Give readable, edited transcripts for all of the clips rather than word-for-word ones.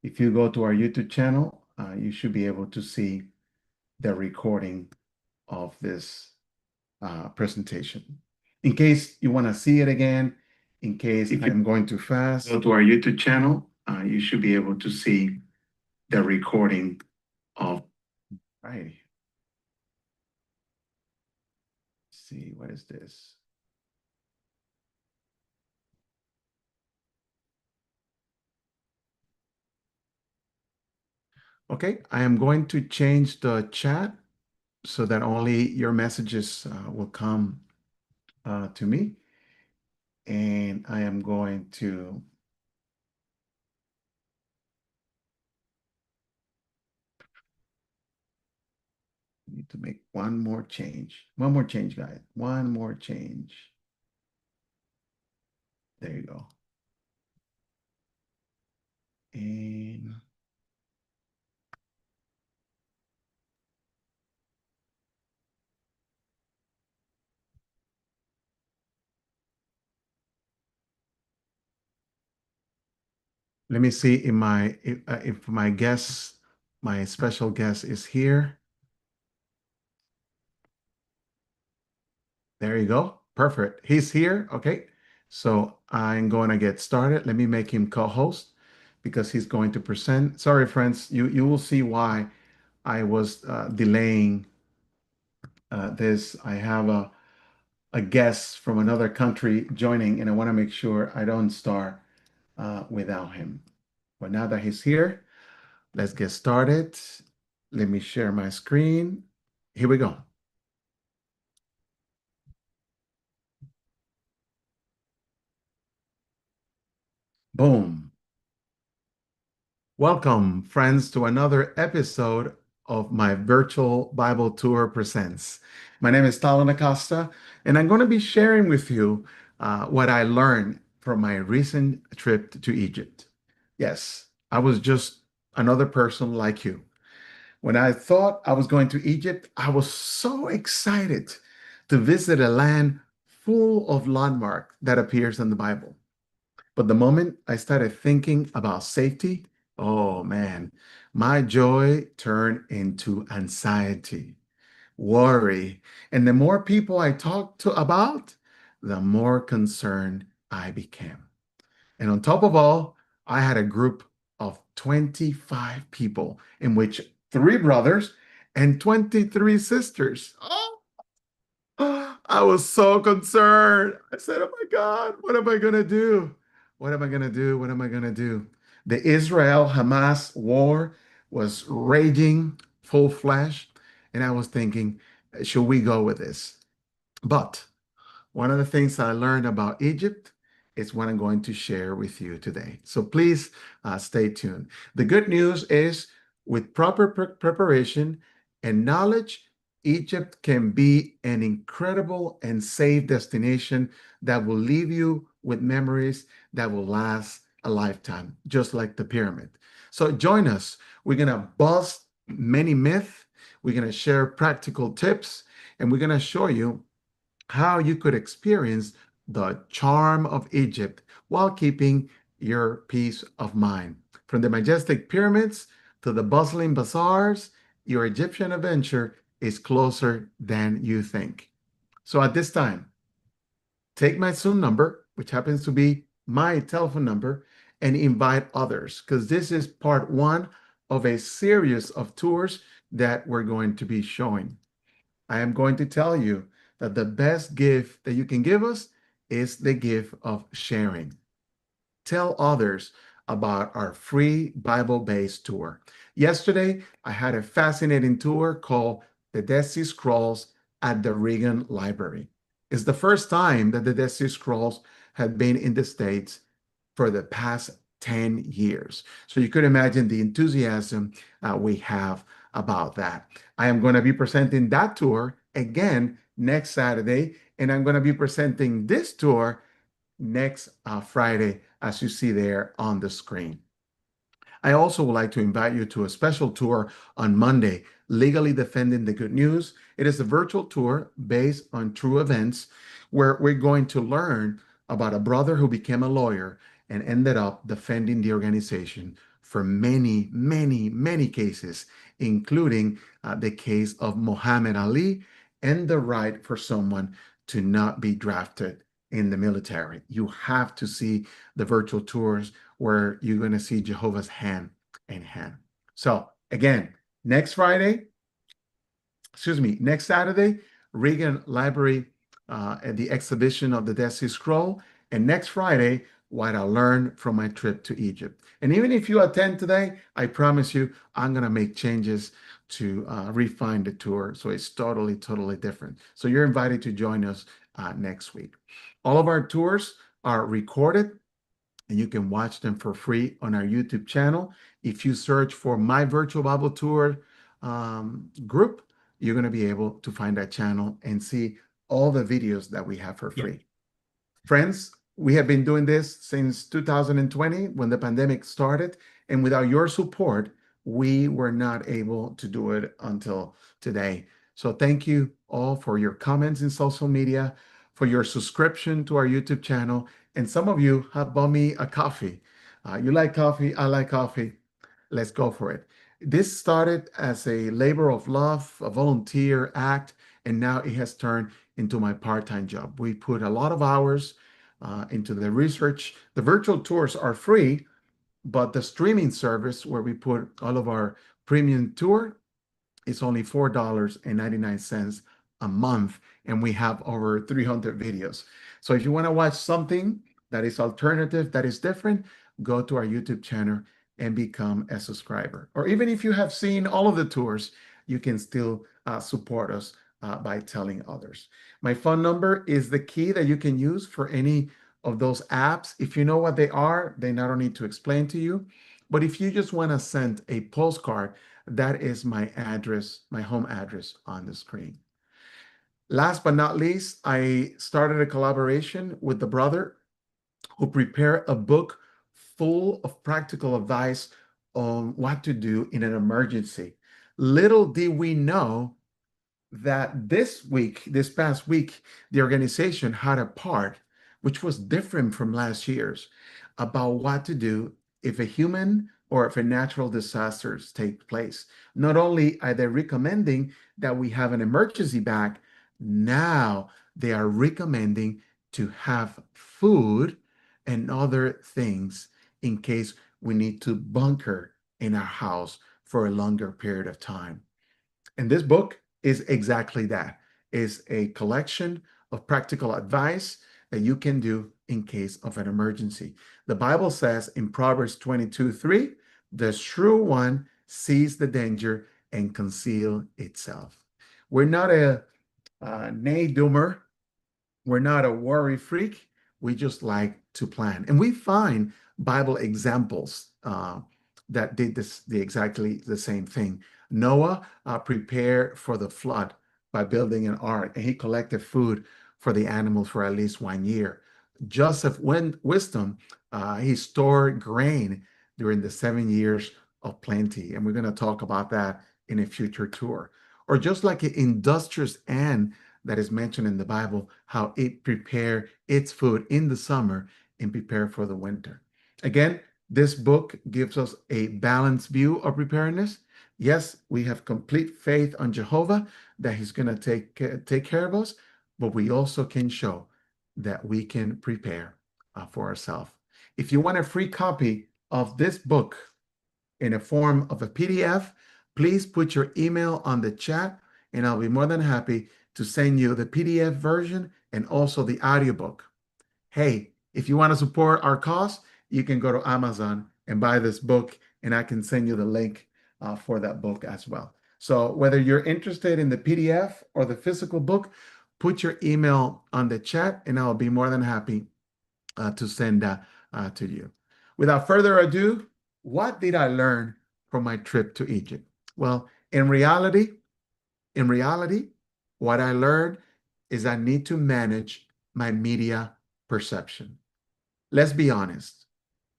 If you go to our YouTube channel, you should be able to see the recording of this presentation. In case you want to see it again, in case if I'm going too fast, go to our YouTube channel, you should be able to see the recording of, right. Let's see, what is this? Okay, I am going to change the chat so that only your messages will come to me. And I am going to need to make one more change. One more change, guys. One more change. There you go. And let me see if my guest, my special guest is here. There you go. Perfect. He's here. Okay. So I'm going to get started. Let me make him co-host because he's going to present. Sorry, friends. You will see why I was delaying this. I have a guest from another country joining, and I want to make sure I don't start without him. But now that he's here, let's get started. Let me share my screen. Here we go. Boom. Welcome, friends, to another episode of my virtual Bible tour presents. My name is Talon Acosta, and I'm going to be sharing with you what I learned from my recent trip to Egypt. Yes, I was just another person like you. When I thought I was going to Egypt, I was so excited to visit a land full of landmarks that appears in the Bible. But the moment I started thinking about safety, oh man, my joy turned into anxiety, worry. And the more people I talked to about, the more concerned I became. And on top of all, I had a group of 25 people, in which 3 brothers and 23 sisters. Oh, I was so concerned. I said, oh my God, what am I going to do? What am I going to do? What am I going to do? The Israel-Hamas war was raging full flesh. And I was thinking, should we go with this? But one of the things I learned about Egypt is what I'm going to share with you today. So please stay tuned. The good news is with proper preparation and knowledge, Egypt can be an incredible and safe destination that will leave you with memories that will last a lifetime, just like the pyramid. So join us. We're going to bust many myths. We're going to share practical tips, and we're going to show you how you could experience the charm of Egypt while keeping your peace of mind. From the majestic pyramids to the bustling bazaars, your Egyptian adventure is closer than you think. So at this time, take my Zoom number, which happens to be my telephone number, and invite others, because this is part one of a series of tours that we're going to be showing. I am going to tell you that the best gift that you can give us is the gift of sharing. Tell others about our free Bible-based tour. Yesterday, I had a fascinating tour called the Dead Sea Scrolls at the Reagan Library. It's the first time that the Dead Sea Scrolls had been in the States for the past 10 years. So you could imagine the enthusiasm we have about that. I am going to be presenting that tour again next Saturday, and I'm going to be presenting this tour next Friday, as you see there on the screen. I also would like to invite you to a special tour on Monday, Legally Defending the Good News. It is a virtual tour based on true events where we're going to learn about a brother who became a lawyer and ended up defending the organization for many, many, many cases, including the case of Muhammad Ali and the right for someone to not be drafted in the military. You have to see the virtual tours where you're going to see Jehovah's hand in hand. So again, next Saturday, Reagan Library at the exhibition of the Dead Sea Scroll, and next Friday, what I learned from my trip to Egypt. And even if you attend today, I promise you, I'm going to make changes to refine the tour so it's totally, totally different. So you're invited to join us next week. All of our tours are recorded and you can watch them for free on our YouTube channel. If you search for My Virtual Bible Tour group, you're going to be able to find that channel and see all the videos that we have for free. Yeah. Friends, we have been doing this since 2020 when the pandemic started, and without your support, we were not able to do it until today. So thank you all for your comments in social media, for your subscription to our YouTube channel, and some of you have bought me a coffee. You like coffee, I like coffee. Let's go for it. This started as a labor of love, a volunteer act, and now it has turned into my part-time job. We put a lot of hours into the research. The virtual tours are free, but the streaming service where we put all of our premium tour is only $4.99 a month, and we have over 300 videos. So if you want to watch something that is alternative, that is different, go to our YouTube channel and become a subscriber. Or even if you have seen all of the tours, you can still support us by telling others. My phone number is the key that you can use for any of those apps. If you know what they are, then I don't need to explain to you. But if you just want to send a postcard, that is my address, my home address on the screen. Last but not least, I started a collaboration with the brother who prepared a book full of practical advice on what to do in an emergency. Little did we know that this past week, the organization had a part which was different from last year's about what to do if a human or if a natural disasters take place. Not only are they recommending that we have an emergency bag, now they are recommending to have food and other things in case we need to bunker in our house for a longer period of time. And this book is exactly that. It's a collection of practical advice that you can do in case of an emergency. The Bible says in Proverbs 22:3, the shrewd one sees the danger and conceal itself. We're not a nay-doomer. We're not a worry freak. We just like to plan. And we find Bible examples that did exactly the same thing. Noah prepared for the flood by building an ark, and he collected food for the animals for at least 1 year. Joseph wisdom, he stored grain during the 7 years of plenty, and we're going to talk about that in a future tour. Or just like an industrious ant that is mentioned in the Bible, how it prepared its food in the summer and prepare for the winter. Again, this book gives us a balanced view of preparedness. Yes, we have complete faith on Jehovah that he's going to take care of us, but we also can show that we can prepare for ourselves. If you want a free copy of this book in a form of a PDF, please put your email on the chat, and I'll be more than happy to send you the PDF version and also the audiobook. Hey, if you want to support our cause, you can go to Amazon and buy this book, and I can send you the link for that book as well. So whether you're interested in the PDF or the physical book, put your email on the chat, and I'll be more than happy to send that to you. Without further ado, what did I learn from my trip to Egypt? Well, in reality, what I learned is I need to manage my media perception. Let's be honest.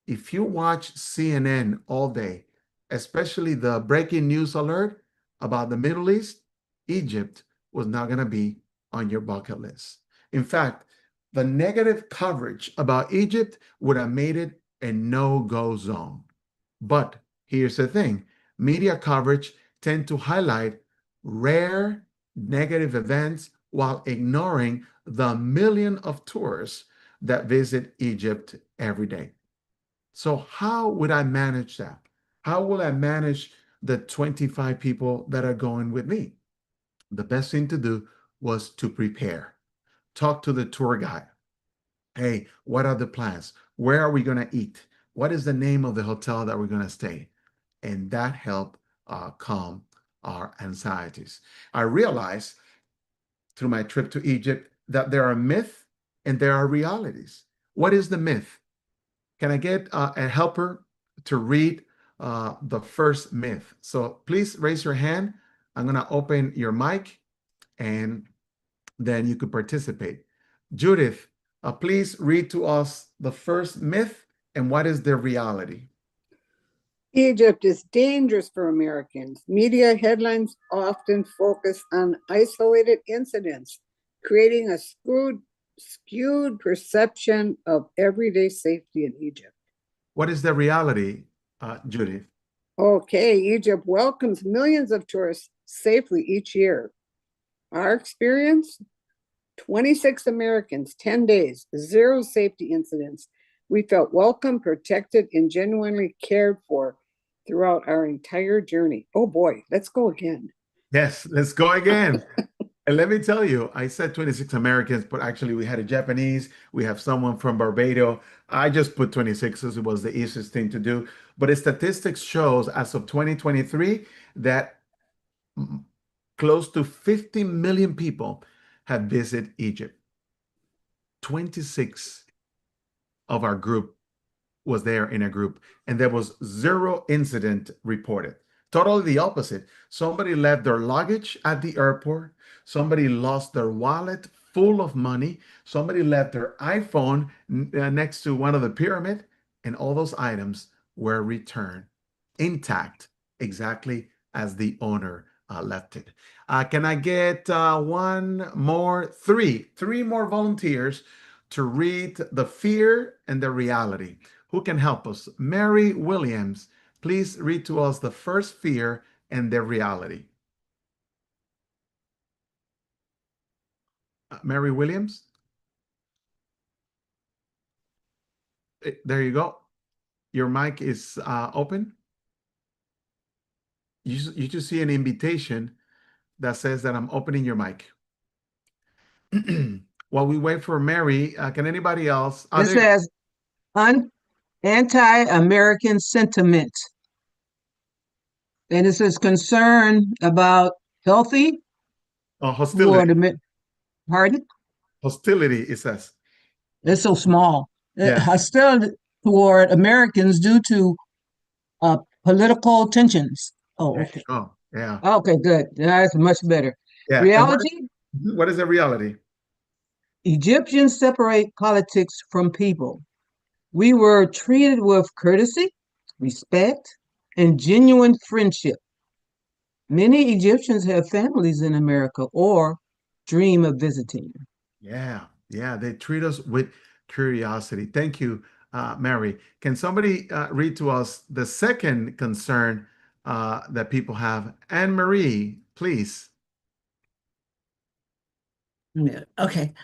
If you watch CNN all day, especially the breaking news alert about the Middle East, Egypt was not going to be on your bucket list. In fact, the negative coverage about Egypt would have made it a no-go zone. But Here's the thing. Media coverage tend to highlight rare negative events while ignoring the million of tourists that visit Egypt every day. So how would I manage that? How will I manage the 25 people that are going with me? The best thing to do was to prepare. Talk to the tour guide. Hey, what are the plans? Where are we going to eat? What is the name of the hotel that we're going to stay? And that helped calm our anxieties. I realized through my trip to Egypt that there are myths and there are realities. What is the myth? Can I get a helper to read the first myth? So please raise your hand. I'm going to open your mic and then you could participate. Judith, please read to us the first myth and what is the reality. Egypt is dangerous for Americans. Media headlines often focus on isolated incidents, creating a skewed perception of everyday safety in Egypt. What is the reality, Judith? Okay, Egypt welcomes millions of tourists safely each year. Our experience, 26 Americans, 10 days, 0 safety incidents. We felt welcome, protected, and genuinely cared for throughout our entire journey. Oh boy, let's go again. Yes, let's go again. And let me tell you, I said 26 Americans, but actually we had a Japanese, we have someone from Barbados. I just put 26 as it was the easiest thing to do. But the statistics shows as of 2023 that close to 50 million people have visited Egypt. 26 of our group was there in a group, and there was 0 incident reported. Totally the opposite. Somebody left their luggage at the airport. Somebody lost their wallet full of money. Somebody left their iPhone next to one of the pyramid, and all those items were returned intact, exactly as the owner left it. Can I get three more volunteers to read the fear and the reality? Who can help us? Mary Williams, please read to us the first fear and the reality. Mary Williams? There you go. Your mic is open. You just see an invitation that says that I'm opening your mic. While we wait for Mary, can anybody else? It says anti-American sentiment. And it says concern about healthy hostility. Pardon? Hostility, it says. It's so small. Yeah. Hostility toward Americans due to political tensions. Oh, okay. Oh, yeah. Okay, good. That's much better. Yeah. Reality? What is the reality? Egyptians separate politics from people. We were treated with courtesy, respect, and genuine friendship. Many Egyptians have families in America or dream of visiting. Yeah, they treat us with curiosity. Thank you, Mary. Can somebody read to us the second concern that people have? Anne Marie, please. Okay.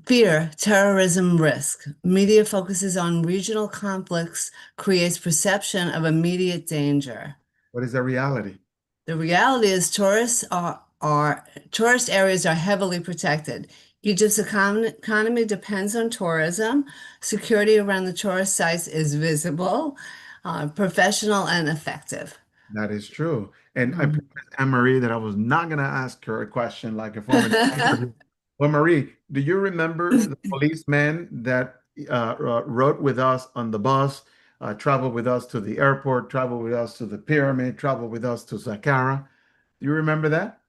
Fear, terrorism risk. Media focuses on regional conflicts, creates perception of immediate danger. What is the reality? The reality is tourist areas are heavily protected. Egypt's economy depends on tourism. Security around the tourist sites is visible, professional, and effective. That is true. And I promised Anne-Marie that I was not going to ask her a question like a former. Well, Marie, do you remember the policeman that rode with us on the bus, traveled with us to the airport, traveled with us to the pyramid, traveled with us to Saqqara? Do you remember that?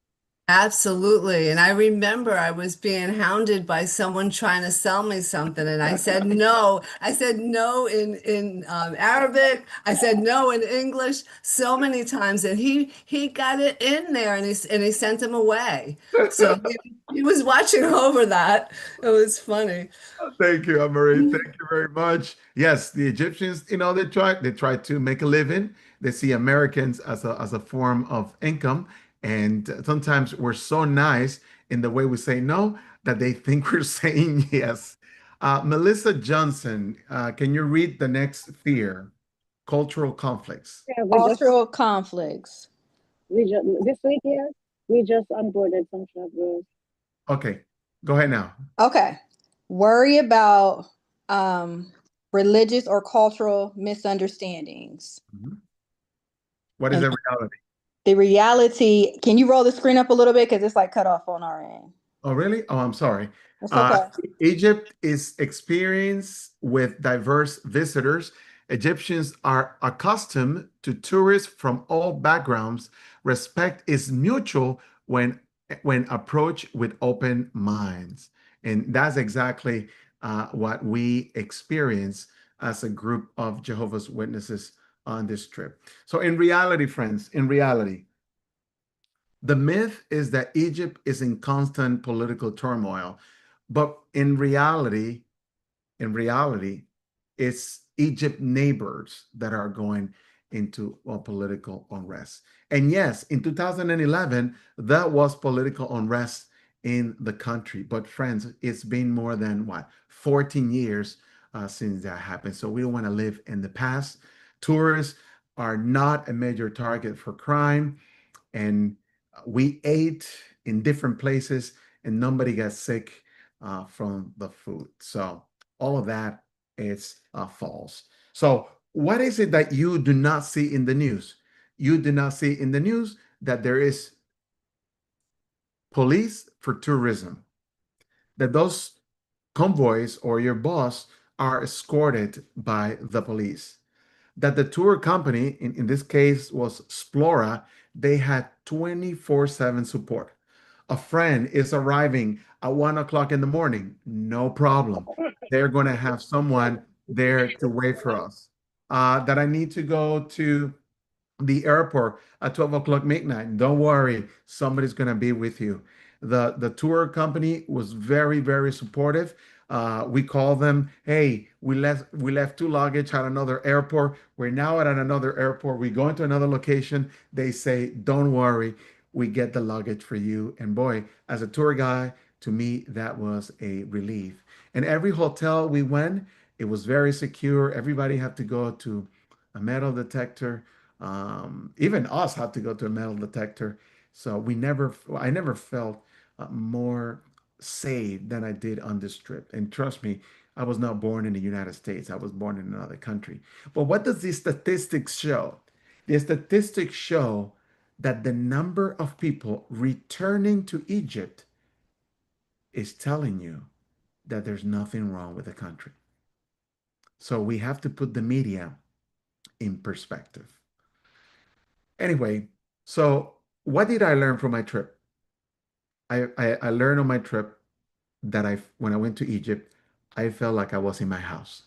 Absolutely. And I remember I was being hounded by someone trying to sell me something. And I said no. I said no in Arabic. I said no in English so many times. And he got it in there and he sent him away. So he was watching over that. It was funny. Thank you, Marie. Thank you very much. Yes, the Egyptians, they tried to make a living. They see Americans as a form of income. And sometimes we're so nice in the way we say no that they think we're saying yes. Melissa Johnson, can you read the next fear? Cultural conflicts. Yeah, Cultural conflicts. this week, yes, we just onboarded some travelers. Okay, go ahead now. Okay. Worry about religious or cultural misunderstandings. Mhm. What is And the reality? the reality, can you roll the screen up a little bit? Because it's like cut off on our end. Oh, really? Oh, I'm sorry. It's okay. Egypt is experienced with diverse visitors. Egyptians are accustomed to tourists from all backgrounds. Respect is mutual when approached with open minds. And that's exactly what we experience as a group of Jehovah's Witnesses on this trip. So in reality, friends, in reality, the myth is that Egypt is in constant political turmoil, but in reality, it's Egypt neighbors that are going into political unrest. And yes, in 2011, that was political unrest in the country. But friends, it's been more than what, 14 years since that happened. So we don't want to live in the past. Tourists are not a major target for crime, and we ate in different places and nobody got sick from the food. So all of that is false. So what is it that you do not see in the news? You do not see in the news that there is police for tourism, that those convoys or your bus are escorted by the police, that the tour company, in this case was Splora, they had 24/7 support. A friend is arriving at 1 o'clock in the morning, no problem. They're going to have someone there to wait for us. That I need to go to the airport at 12 o'clock midnight. Don't worry, somebody's going to be with you. The tour company was very, very supportive. We called them, hey, we left two luggage at another airport. We're now at another airport. We go into another location. They say, don't worry, we get the luggage for you. And boy, as a tour guide, to me, that was a relief. And every hotel we went, it was very secure. Everybody had to go to a metal detector. Even us had to go to a metal detector. So I never felt more safe than I did on this trip. And trust me, I was not born in the United States. I was born in another country. But what does the statistics show? The statistics show that the number of people returning to Egypt is telling you that there's nothing wrong with the country. So we have to put the media in perspective. Anyway, so what did I learn from my trip? I learned on my trip that when I went to Egypt, I felt like I was in my house.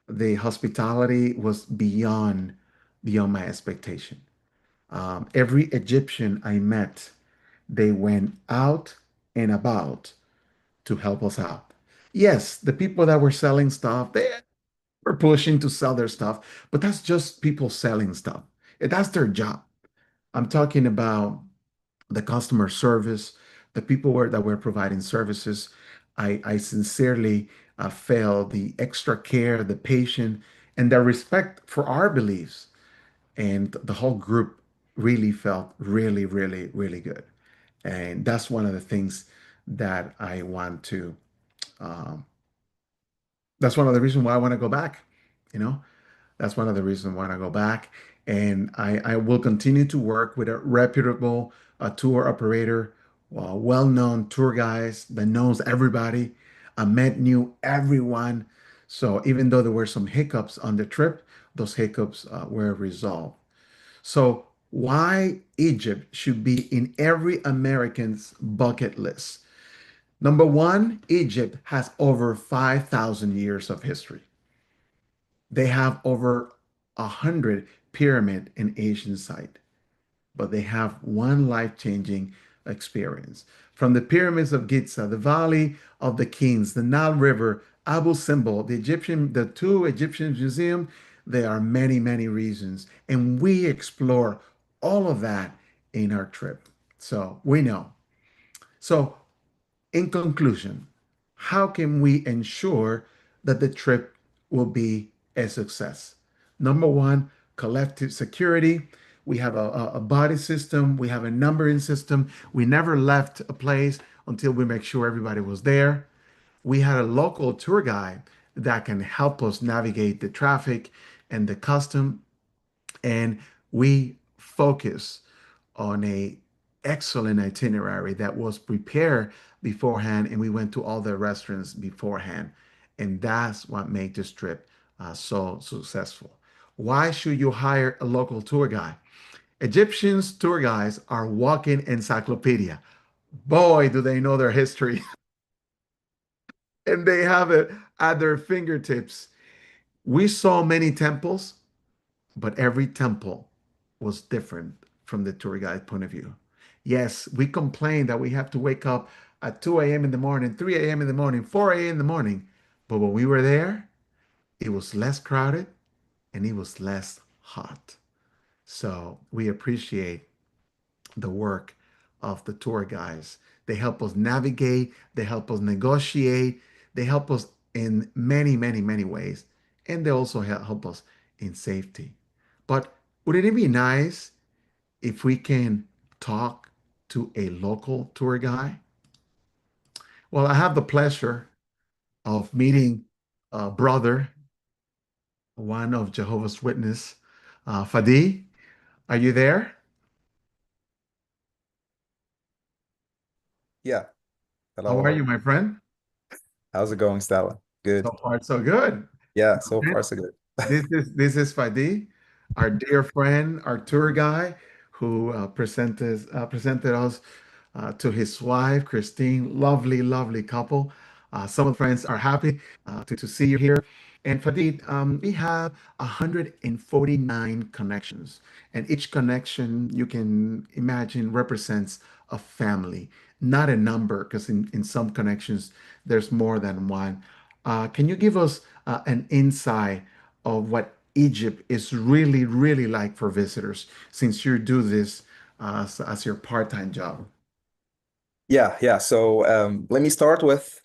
The hospitality was beyond my expectation. Every Egyptian I met, they went out and about to help us out. Yes, the people that were selling stuff, they were pushing to sell their stuff, but that's just people selling stuff. That's their job. I'm talking about the customer service, the people that were providing services. I sincerely felt the extra care, the patience, and the respect for our beliefs. And the whole group really felt really, really, really good. And that's one of the things that I want to, um, that's one of the reasons why I want to go back, you know? That's one of the reasons why I go back. And I will continue to work with a reputable tour operator, well-known tour guys that knows everybody. I knew everyone. So even though there were some hiccups on the trip, those hiccups were resolved. So why Egypt should be in every American's bucket list? Number one, Egypt has over 5,000 years of history. They have over 100 pyramid and Asian site, but they have one life-changing experience. From the pyramids of Giza, the Valley of the Kings, the Nile River, Abu Simbel, the two Egyptian museum, There are many, many reasons. And we explore all of that in our trip. So we know. So, in conclusion, how can we ensure that the trip will be a success? Number one, collective security. We have a body system, we have a numbering system. We never left a place until we make sure everybody was there. We had a local tour guide that can help us navigate the traffic and the custom, and we focus on a excellent itinerary that was prepared beforehand, and we went to all the restaurants beforehand, and that's what made this trip so successful. Why should you hire a local tour guide? Egyptians tour guides are walking encyclopedia. Boy, do they know their history, and they have it at their fingertips. We saw many temples, but every temple was different from the tour guide point of view. Yes, we complain that we have to wake up at 2 a.m. in the morning, 3 a.m. in the morning, 4 a.m. in the morning. But when we were there, it was less crowded and it was less hot. So we appreciate the work of the tour guides. They help us navigate, they help us negotiate, they help us in many, many, many ways. And they also help us in safety. But wouldn't it be nice if we can talk to a local tour guide? Well, I have the pleasure of meeting a brother, one of Jehovah's Witness, Fadi. Are you there? Yeah. How Hello, are you, hello. my friend? How's it going, Stella? So Good. far, so good. Yeah, so far so good. This is Fadi, our dear friend, our tour guide, who presented us to his wife, Christine. Lovely, lovely couple. Some of the friends are happy to see you here. And Fadid, we have 149 connections, and each connection you can imagine represents a family, not a number, because in some connections there's more than one. Can you give us an insight of what Egypt is really, really like for visitors, since you do this as your part-time job? Yeah. So let me start with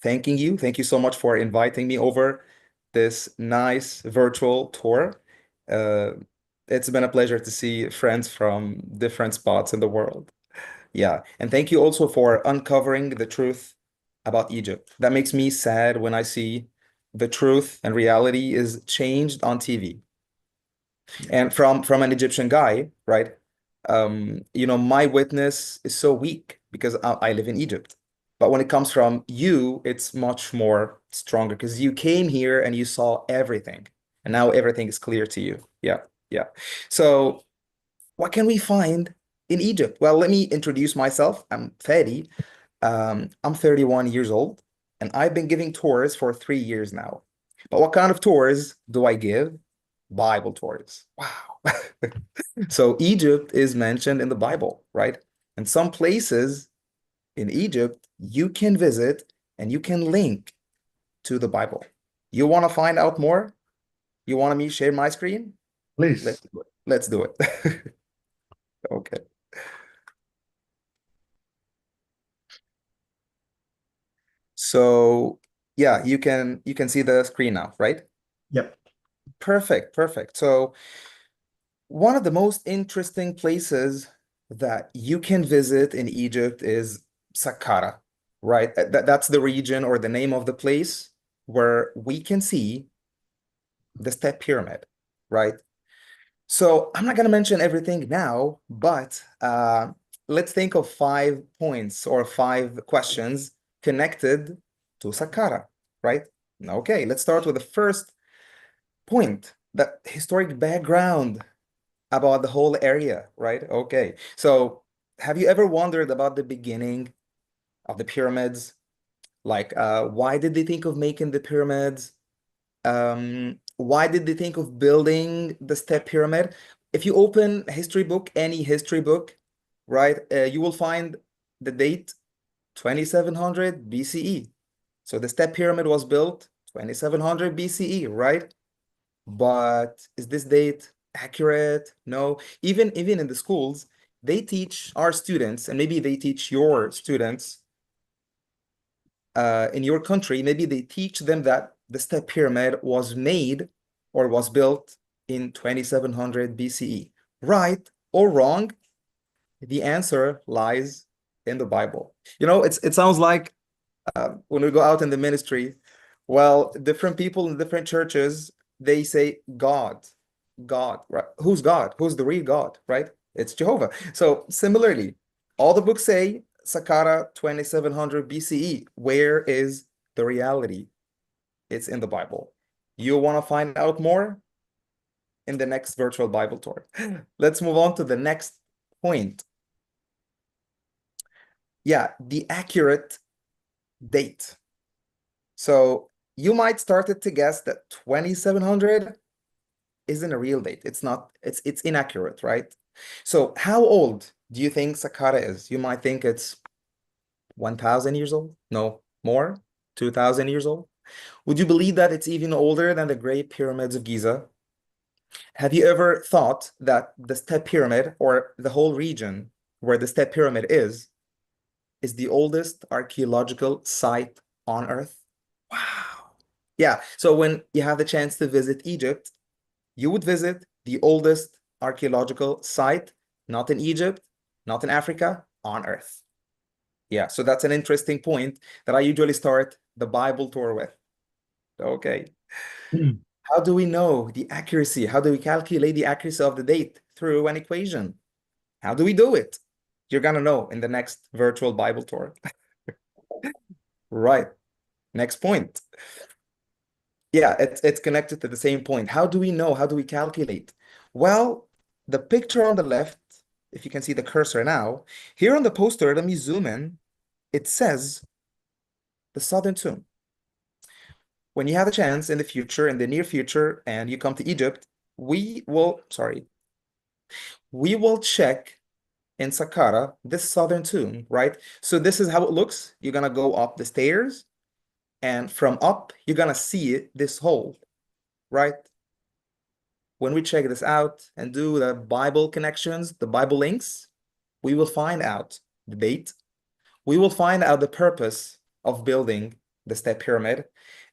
thanking you. Thank you so much for inviting me over this nice virtual tour. Uh, it's been a pleasure to see friends from different spots in the world. Yeah. And thank you also for uncovering the truth about Egypt. That makes me sad when I see the truth and reality is changed on TV. And from an Egyptian guy, right? My witness is so weak because I live in Egypt. But when it comes from you, it's much more stronger because you came here and you saw everything, and now everything is clear to you. Yeah. So what can we find in Egypt? Well, let me introduce myself. I'm Fadi. I'm 31 years old, and I've been giving tours for 3 years now. But what kind of tours do I give? Bible tours. Wow. So Egypt is mentioned in the Bible, right? And some places in Egypt you can visit and you can link to the Bible. You want to find out more? You want me to share my screen? Please. Let's do it. Okay. So yeah, you can see the screen now, right? Yep. Perfect. So one of the most interesting places that you can visit in Egypt is Saqqara, right? That's the region or the name of the place where we can see the Step Pyramid, right? So I'm not going to mention everything now, but let's think of 5 points or 5 questions connected to Saqqara, right? Okay, let's start with the first point, the historic background about the whole area, right? Okay. So have you ever wondered about the beginning of the pyramids? Like, why did they think of making the pyramids? Why did they think of building the step pyramid? If you open a history book, any history book, right, you will find the date 2700 BCE. So the step pyramid was built 2700 BCE, right? but is this date accurate? No. Even in the schools, they teach our students, and maybe they teach your students in your country, maybe they teach them that the step pyramid was made or was built in 2700 BCE. Right or wrong? The answer lies in the Bible. You know, it sounds like when we go out in the ministry, well, different people in different churches, they say God, right? Who's God? Who's the real God, right? It's Jehovah. So similarly, all the books say Saqqara 2700 BCE. Where is the reality? It's in the Bible. You want to find out more? In the next virtual Bible tour. Let's move on to the next point. Yeah, the accurate date. So you might start it to guess that 2700 isn't a real date. It's not, it's inaccurate, right? So how old do you think Saqqara is? You might think it's 1000 years old? No, more? 2000 years old? Would you believe that it's even older than the Great Pyramids of Giza? Have you ever thought that the Step Pyramid, or the whole region where the Step Pyramid is the oldest archaeological site on Earth? Wow. Yeah, so when you have the chance to visit Egypt, you would visit the oldest archaeological site, not in Egypt, not in Africa, on Earth. Yeah, so that's an interesting point that I usually start the Bible tour with. Okay. How do we know the accuracy? How do we calculate the accuracy of the date? Through an equation. How do we do it? You're gonna know in the next virtual Bible tour. Right. Next point. Yeah, it's connected to the same point. How do we know? How do we calculate? Well, the picture on the left, if you can see the cursor now, here on the poster, let me zoom in. It says the Southern Tomb. When you have a chance in the future, in the near future, and you come to Egypt, we will check in Saqqara this Southern Tomb, right? So this is how it looks. You're gonna go up the stairs, and from up, you're gonna see this hole, right? When we check this out and do the Bible connections, the Bible links, we will find out the date. We will find out the purpose of building the Step Pyramid,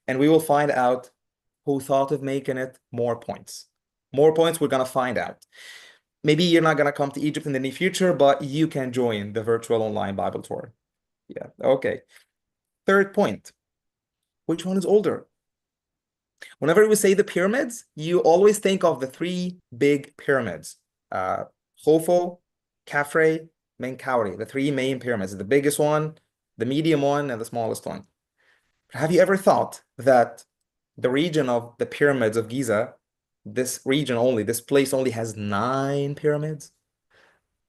and we will find out who thought of making it. More points. More points we're gonna find out. Maybe you're not gonna come to Egypt in the near future, but you can join the virtual online Bible tour. Yeah, okay. Third point. Which one is older? Whenever we say the pyramids, you always think of the three big pyramids. Khufu, Khafre, Menkaure, the three main pyramids, the biggest one, the medium one, and the smallest one. Have you ever thought that the region of the pyramids of Giza, this region only, this place only has 9 pyramids?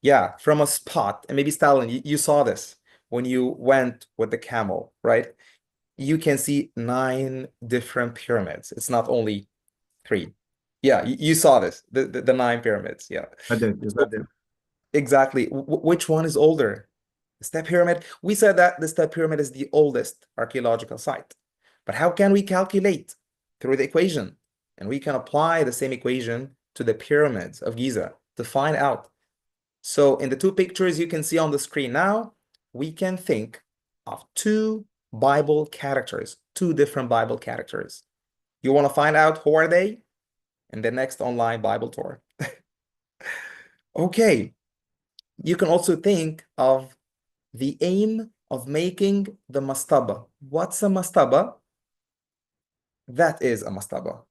Yeah, from a spot, and maybe Stalin, you saw this when you went with the camel, right? You can see 9 different pyramids. It's not only 3. Yeah, you saw this, the 9 pyramids. Yeah. I did. Yes, I did. Exactly. Which one is older? The Step Pyramid? We said that the Step Pyramid is the oldest archaeological site. But how can we calculate? Through the equation. And we can apply the same equation to the pyramids of Giza to find out. So in the 2 pictures you can see on the screen now, we can think of 2 Bible characters, 2 different Bible characters. You want to find out who are they? In the next online Bible tour. Okay. You can also think of the aim of making the mastaba. What's a mastaba? That is a mastaba.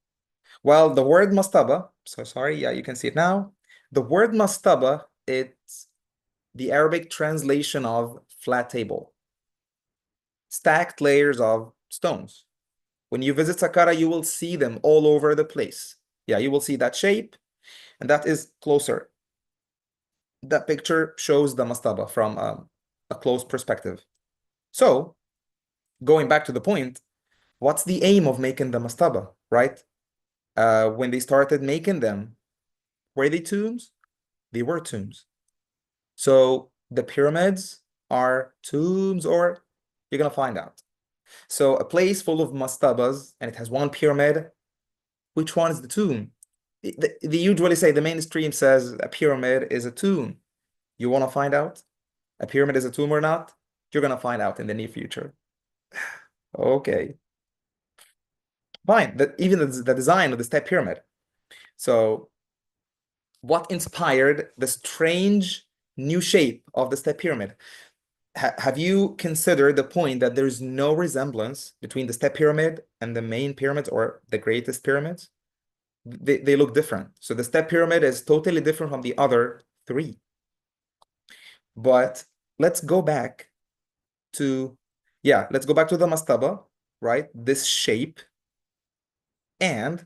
Well, the word mastaba, so sorry, yeah, you can see it now. The word mastaba, it's the Arabic translation of flat table. Stacked layers of stones. When you visit Saqqara, you will see them all over the place. Yeah, you will see that shape, and that is closer. That picture shows the mastaba from a close perspective. So, going back to the point, what's the aim of making the mastaba, right? When they started making them, were they tombs? They were tombs. So the pyramids are tombs, or you're gonna find out. So a place full of mastabas, and it has one pyramid, which one is the tomb? They usually say, the mainstream says a pyramid is a tomb. You want to find out a pyramid is a tomb or not? You're going to find out in the near future. Okay. Fine. Even the design of the step pyramid. So what inspired the strange new shape of the step pyramid? Have you considered the point that there's no resemblance between the step pyramid and the main pyramids or the greatest pyramids? They look different. So the step pyramid is totally different from the other three. But let's go back to, let's go back to the mastaba, right? This shape. And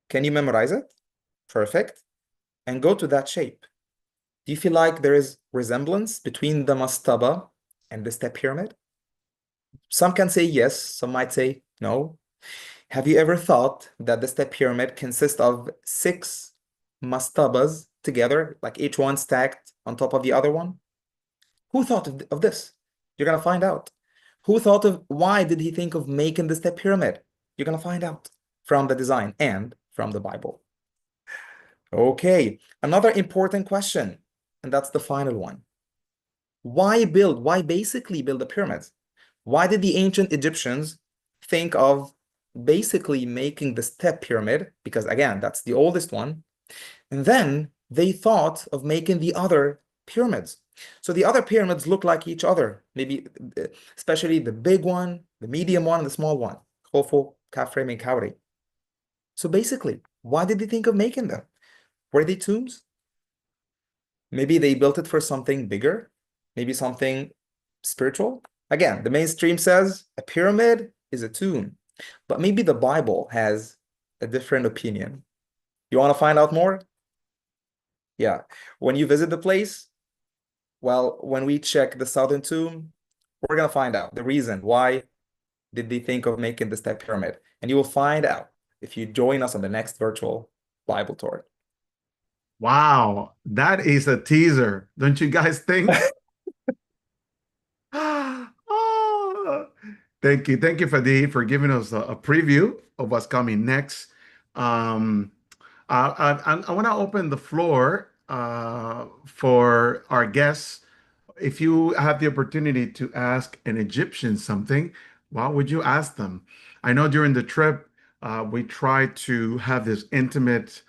can you memorize it? Perfect. And go to that shape. Do you feel like there is resemblance between the mastaba and the step pyramid? Some can say yes, some might say no. Have you ever thought that the step pyramid consists of 6 mastabas together, like each one stacked on top of the other one? Who thought of this? You're going to find out. Who thought of, why did he think of making the step pyramid? You're going to find out from the design and from the Bible. Okay, another important question, and that's the final one. Why basically build the pyramids? Why did the ancient Egyptians think of basically making the step pyramid? Because again, that's the oldest one. And then they thought of making the other pyramids. So the other pyramids look like each other, maybe especially the big one, the medium one, and the small one, Khufu, Khafre, and Khafre. So basically, why did they think of making them? Were they tombs? Maybe they built it for something bigger, maybe something spiritual. Again, the mainstream says a pyramid is a tomb, but maybe the Bible has a different opinion. You want to find out more? Yeah. When you visit the place, well, when we check the southern tomb, we're going to find out the reason why did they think of making the step pyramid. And you will find out if you join us on the next virtual Bible tour. Wow, that is a teaser, don't you guys think? Oh, thank you, Fadi, for giving us a preview of what's coming next. I want to open the floor for our guests. If you have the opportunity to ask an Egyptian something, what would you ask them? I know during the trip, we tried to have this intimate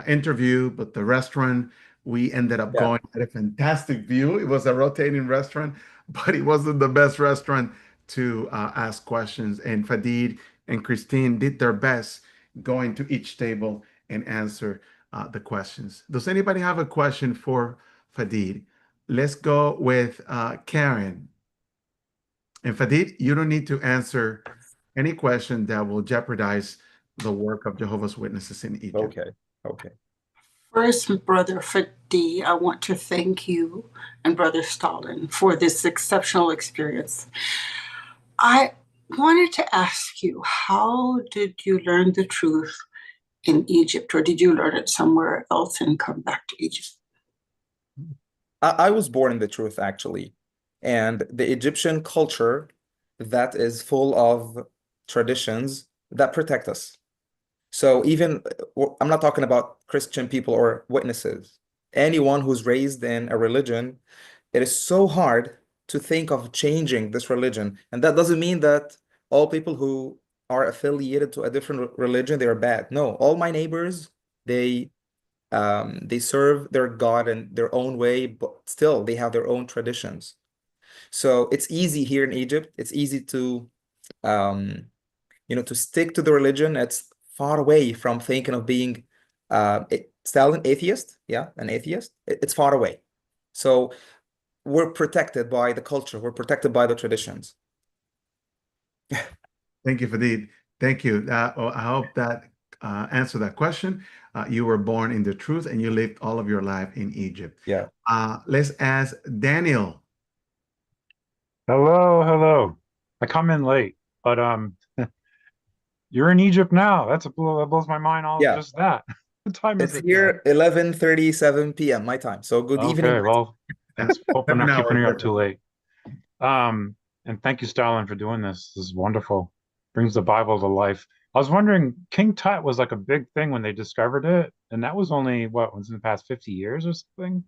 interview, but the restaurant we ended up Yeah. going at a fantastic view. It was a rotating restaurant, but it wasn't the best restaurant to ask questions. And Fadid and Christine did their best going to each table and answer the questions. Does anybody have a question for Fadid? Let's go with Karen. And Fadid, you don't need to answer any question that will jeopardize the work of Jehovah's Witnesses in Egypt. Okay. First, Brother Fadi, I want to thank you and Brother Stalin for this exceptional experience. I wanted to ask you, how did you learn the truth in Egypt, or did you learn it somewhere else and come back to Egypt? I was born in the truth, actually. And the Egyptian culture that is full of traditions that protect us. So even, I'm not talking about Christian people or witnesses. Anyone who's raised in a religion, it is so hard to think of changing this religion. And that doesn't mean that all people who are affiliated to a different religion, they are bad. No, all my neighbors, they serve their God in their own way, but still they have their own traditions. So it's easy here in Egypt. It's easy to, to stick to the religion. It's far away from thinking of being still an atheist. Yeah, an atheist. It's far away. So we're protected by the culture. We're protected by the traditions. Thank you, Fadid. Thank you. I hope that answered that question. You were born in the truth and you lived all of your life in Egypt. Yeah. Let's ask Daniel. Hello. I come in late, but you're in Egypt now. That blows my mind. Just that. What time is It's it here, 11:37 p.m. my time. So good evening. Okay, well, thanks. Hope I'm not 7 keeping you hours up too late. And thank you, Stalin, for doing this. This is wonderful. Brings the Bible to life. I was wondering, King Tut was like a big thing when they discovered it, and that was only what was in the past 50 years or something,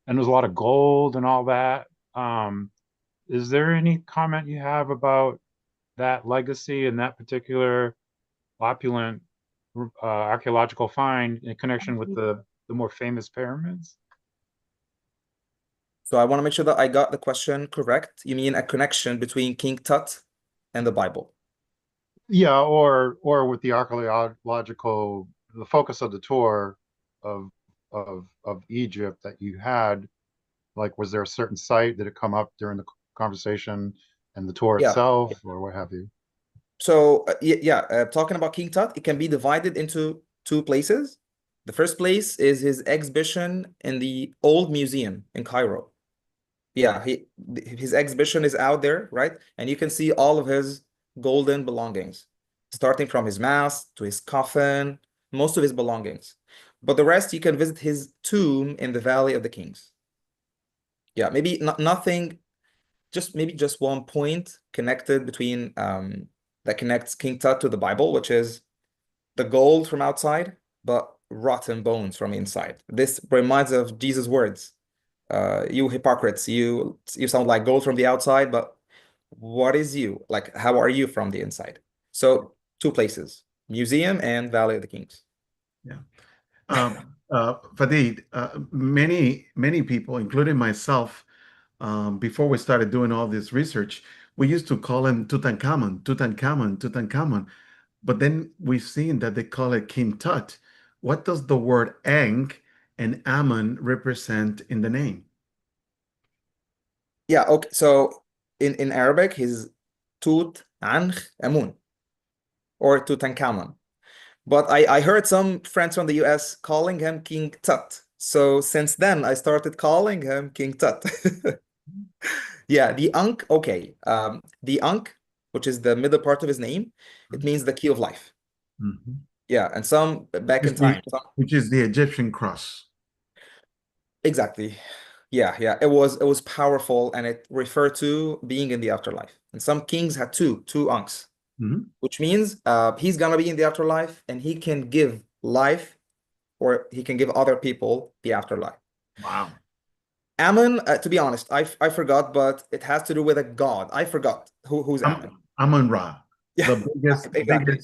and there was a lot of gold and all that. Um, is there any comment you have about that legacy and that particular opulent archaeological find in connection with the more famous pyramids? So I want to make sure that I got the question correct. You mean a connection between King Tut and the Bible? Yeah, or with the archaeological, the focus of the tour of of Egypt that you had, like, was there a certain site? Did it come up during the conversation and the tour Yeah. itself, or what have you? So talking about King Tut, it can be divided into two places. The first place is his exhibition in the old museum in Cairo. Yeah, his exhibition is out there, right? And you can see all of his golden belongings, starting from his mask to his coffin, most of his belongings. But the rest, you can visit his tomb in the Valley of the Kings. Yeah, maybe nothing, maybe just one point connected between that connects King Tut to the Bible, which is the gold from outside, but rotten bones from inside. This reminds of Jesus' words. You hypocrites, you sound like gold from the outside, but what is you? Like, how are you from the inside? So two places, museum and Valley of the Kings. Yeah. Fadid, many people, including myself, before we started doing all this research, we used to call him Tutankhamun, Tutankhamun, Tutankhamun. But then we've seen that they call it King Tut. What does the word Ankh and Amun represent in the name? Yeah, okay. So in Arabic, he's Tut Ankh Amun or Tutankhamun. But I heard some friends from the US calling him King Tut. So since then, I started calling him King Tut. Yeah, the Ankh, okay. The Ankh, which is the middle part of his name, it means the key of life. Mhm. Yeah, and some back in time. Which is the Egyptian cross. Exactly. Yeah. It was powerful, and it referred to being in the afterlife. And some kings had two Ankhs, Mhm. which means he's gonna be in the afterlife, and he can give life, or he can give other people the afterlife. Wow. Ammon, to be honest, I forgot, but it has to do with a god. I forgot who's Ammon. Amun-Ra, Yeah, the biggest, exactly.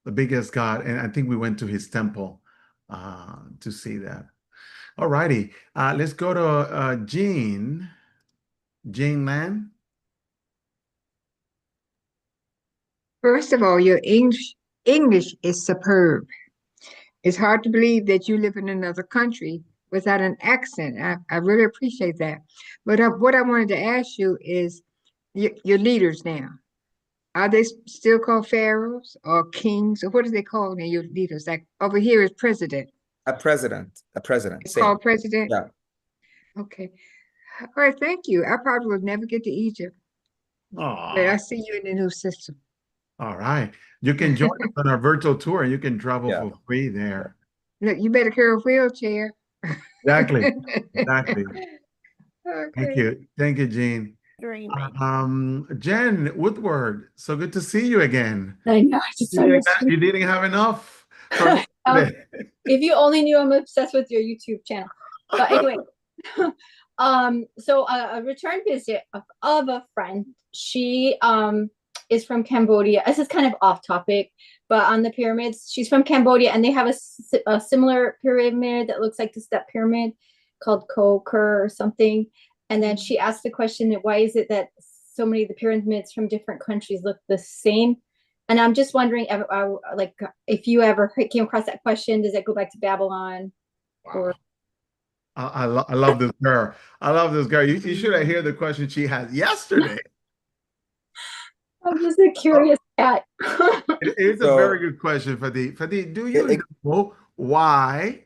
the biggest god. And I think we went to his temple to see that. All righty. Let's go to Jean Lan. First of all, your English is superb. It's hard to believe that you live in another country without an accent. I really appreciate that. But what I wanted to ask you is your leaders now. Are they still called pharaohs or kings, or what do they call your leaders? Like over here is president. A president. It's Same. called president? Yeah. Okay. All right, thank you. I probably will never get to Egypt, but I Aw. see you in the new system. All right. You can join us on our virtual tour and you can travel Yeah. for free there. Look, you better carry a wheelchair. Exactly. Exactly. Thank Okay. you. Thank you, Jean. Dreaming. Jen Woodward, so good to see you again. I know. I just You didn't have enough for Um, today. if you only knew I'm obsessed with your YouTube channel. But anyway, so a return visit of a friend. She is from Cambodia. This is kind of off topic, but on the pyramids, she's from Cambodia, and they have a similar pyramid that looks like the step pyramid called Ko Ker or something. And then she asked the question, why is it that so many of the pyramids from different countries look the same? And I'm just wondering, like, if you ever came across that question, does it go back to Babylon? Or I love this girl. I love this girl. You should have heard the question she had yesterday. I'm just a curious cat. It's a very good question, Fadi. Fadi, do you know why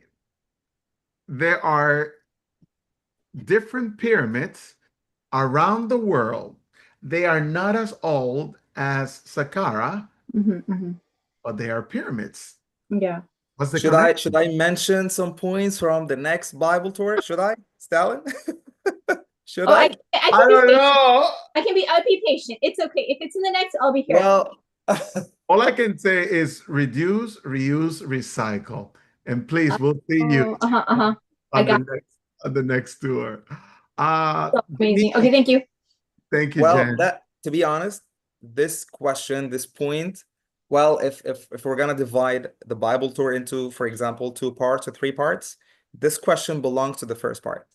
there are different pyramids around the world? They are not as old as Saqqara, but they are pyramids. Yeah. What's the Should I mention some points from the next Bible tour? Should I, Stalin? Should I? I don't know. I'll be patient. It's okay. If it's in the next, I'll be here. Well, All I can say is reduce, reuse, recycle. And please, we'll see you Oh, I on got the next tour. amazing. Denise, Okay, thank you. thank you, Well, Jen. that to be honest, this question, this point, well, if we're gonna divide the Bible tour into, for example, 2 parts or 3 parts, this question belongs to the first part.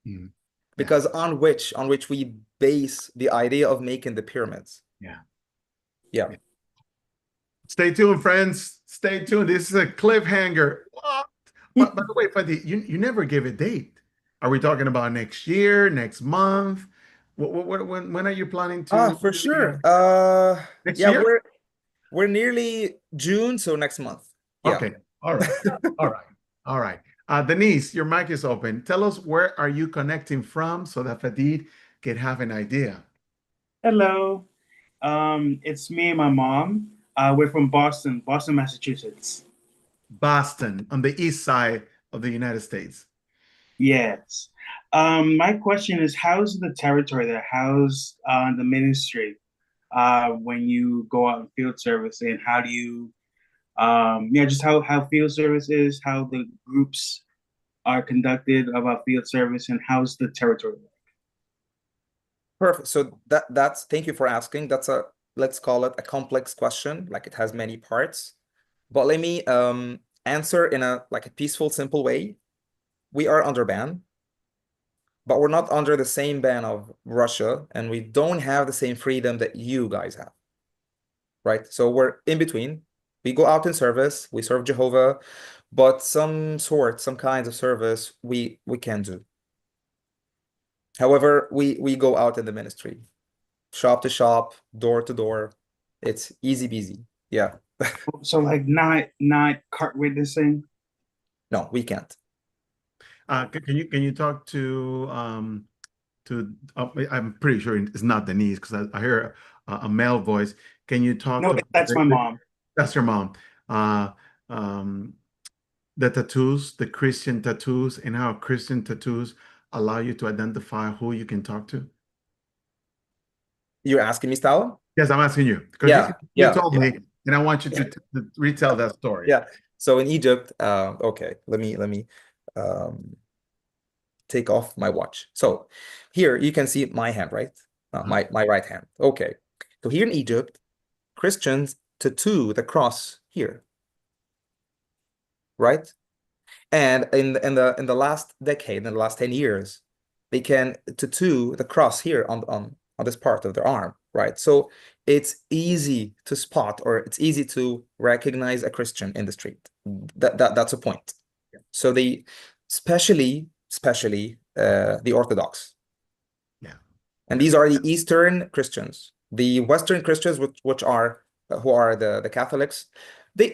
Mm. Because on which we base the idea of making the pyramids. Yeah. Yeah. Stay tuned, friends. Stay tuned. This is a cliffhanger. What? By the way, Fadi, you never give a date. Are we talking about next year, next month? When are you planning to? For sure. Next Yeah, year? we're nearly June, so next month. Yeah. Okay. All right. All right. All right. Denise, your mic is open. Tell us, where are you connecting from so that Fadid can have an idea? Hello. It's me and my mom. We're from Boston, Massachusetts. Boston, on the east side of the United States. Yes. My question is, how's the territory there? How's the ministry when you go out in field service, and how do you, just how field service is, how the groups are conducted about field service, and how's the territory like? Perfect. So that's thank you for asking. That's a, let's call it a complex question, like it has many parts. But let me answer in a peaceful, simple way. We are under ban, but we're not under the same ban of Russia, and we don't have the same freedom that you guys have. Right? So we're in between. We go out in service, we serve Jehovah, but some kinds of service we can do. However, we go out in the ministry, shop to shop, door to door. It's easy peasy. Yeah. So like not cart witnessing? No, we can't. Can you talk to I'm pretty sure it's not Denise, because I hear a male voice. Can you talk No, to that's my mom. That's your mom. The tattoos, the Christian tattoos, and how Christian tattoos allow you to identify who you can talk to? You're asking me, Stella? Yes, I'm asking you, because you told me, and I want you to retell that story. Yeah. So in Egypt, okay, let me take off my watch. So here you can see my hand, right? My right hand. Okay. So here in Egypt, Christians tattoo the cross here, right? And in the last decade, in the last 10 years, they can tattoo the cross here on this part of their arm, right? So it's easy to spot, or it's easy to recognize a Christian in the street. That's a point. So they, especially the Orthodox. Yeah. And these are the Eastern Christians. The Western Christians, which are who are the Catholics,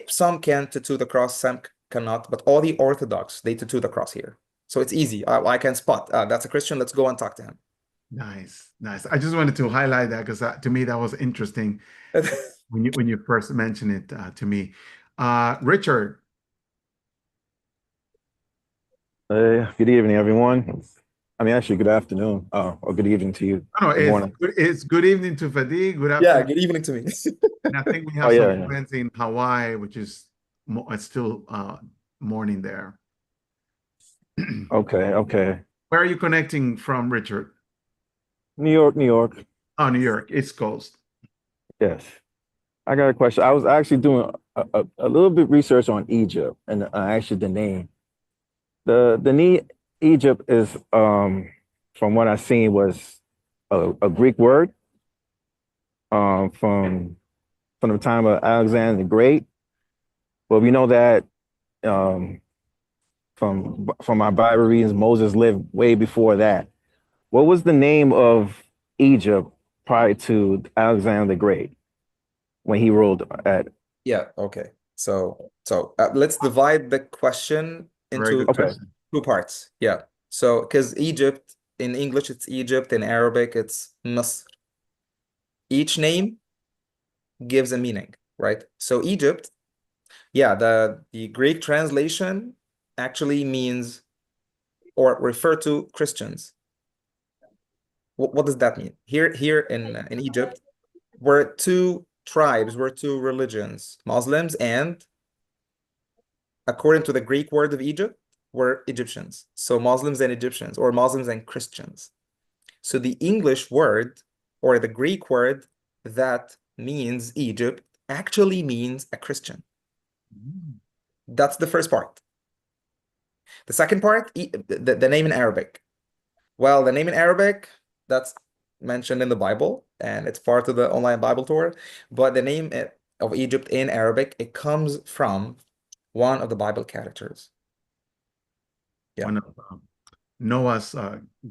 some can tattoo the cross, some cannot, but all the Orthodox, they tattoo the cross here. So it's easy. I can spot that's a Christian. Let's go and talk to him. Nice. I just wanted to highlight that, because to me that was interesting when you first mentioned it to me. Richard. Good evening, everyone. I mean, actually, good afternoon, or good evening to you. No, it's good evening to Fadi. Good afternoon. Yeah, good evening to me. And I think we have some friends in Hawaii, which is it's still morning there. Okay. Where are you connecting from, Richard? New York. Oh, New York, East Coast. Yes. I got a question. I was actually doing a little bit research on Egypt, and actually the name. The Egypt is, from what I've seen, was a Greek word from the time of Alexander the Great. But we know that from our Bible readings, Moses lived way before that. What was the name of Egypt prior to Alexander the Great when he ruled at? Yeah. Okay. So let's divide the question into 2 parts. Yeah. So because Egypt, in English it's Egypt, in Arabic it's Misr. Each name gives a meaning, right? So Egypt, yeah, the Greek translation actually means, or refer to, Christians. What does that mean? Here in Egypt, we're 2 tribes were two religions, Muslims and, according to the Greek word of Egypt, were Egyptians. So Muslims and Egyptians, or Muslims and Christians. So the English word, or the Greek word that means Egypt, actually means a Christian. That's the first part. The second part, the name in Arabic. Well, the name in Arabic, that's mentioned in the Bible, and it's part of the online Bible tour. But the name of Egypt in Arabic, it comes from one of the Bible characters. Yeah. One of Noah's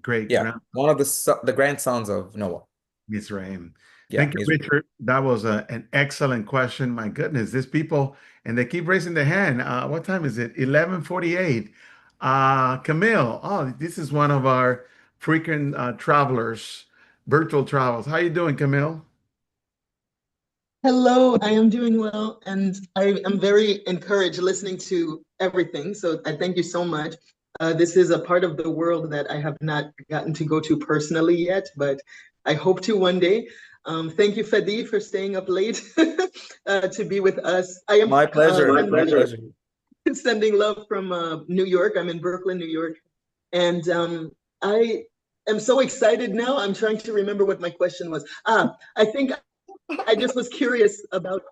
great Yeah, one of the grandsons of Noah. Mizraim. Yeah, Thank you, Mizraim. Richard. That was an excellent question. My goodness, these people, and they keep raising their hand. What time is it? 11:48. Camille, oh, this is one of our frequent travelers, virtual travels. How you doing, Camille? Hello, I am doing well, and I am very encouraged listening to everything. So I thank you so much. This is a part of the world that I have not gotten to go to personally yet, but I hope to one day. Thank you, Fadi, for staying up late to be with us. I am My pleasure. My pleasure. Sending love from New York. I'm in Brooklyn, New York, and I am so excited now. I'm trying to remember what my question was. I think I just was curious about,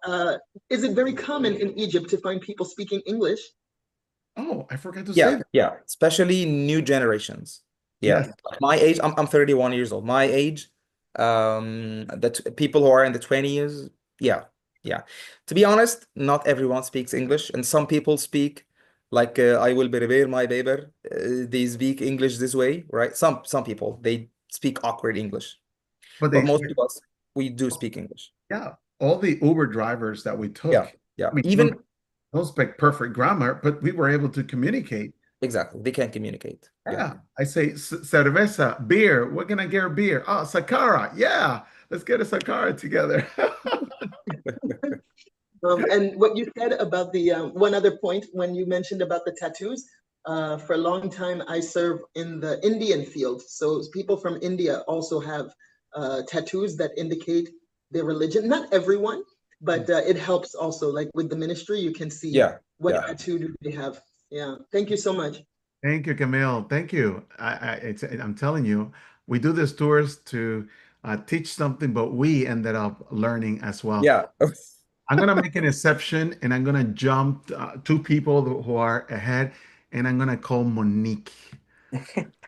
is it very common in Egypt to find people speaking English? Oh, I forgot to say that. Yeah, especially new generations. Yeah, Yes. my age, I'm 31 years old. My age, the people who are in the 20s, yeah. To be honest, not everyone speaks English, and some people speak like I will prepare my paper. They speak English this way, right? Some people they speak awkward English, But but most of us we do speak English. yeah, all the Uber drivers that we took, Yeah. I mean, Even don't speak perfect grammar, but we were able to communicate. exactly, they can communicate. Yeah, I say cerveza, beer. We're gonna get a beer. Oh, Sakara. Yeah, let's get a Sakara together. And what you said about the one other point when you mentioned about the tattoos, for a long time I served in the Indian field. So people from India also have tattoos that indicate their religion. Not everyone, but it helps also. Like with the ministry, you can see what tattoo do they have. Yeah. Thank you so much. Thank you, Camille. Thank you. I'm telling you, we do these tours to teach something, but we ended up learning as well. Yeah. I'm going to make an exception, and I'm going to jump two people who are ahead, and I'm going to call Monique.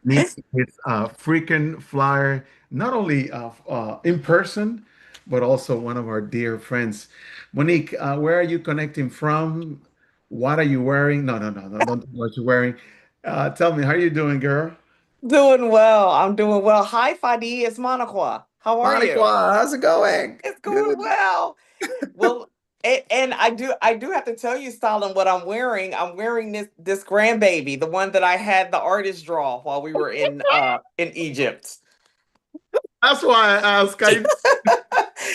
Monique is a freaking flyer, not only in person, but also one of our dear friends. Monique, where are you connecting from? What are you wearing? No, don't tell me what you're wearing. Tell me, how are you doing, girl? Doing well. I'm doing well. Hi, Fadi. It's Monica. How are you? Monica, how's it going? It's going well. Well, and I do have to tell you, Stalin, what I'm wearing. I'm wearing this grandbaby, the one that I had the artist draw while we were in Egypt. That's why I asked.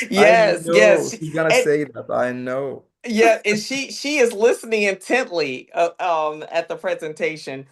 Yes, yes. She's gonna say that. I know. Yeah, and she is listening intently at the presentation.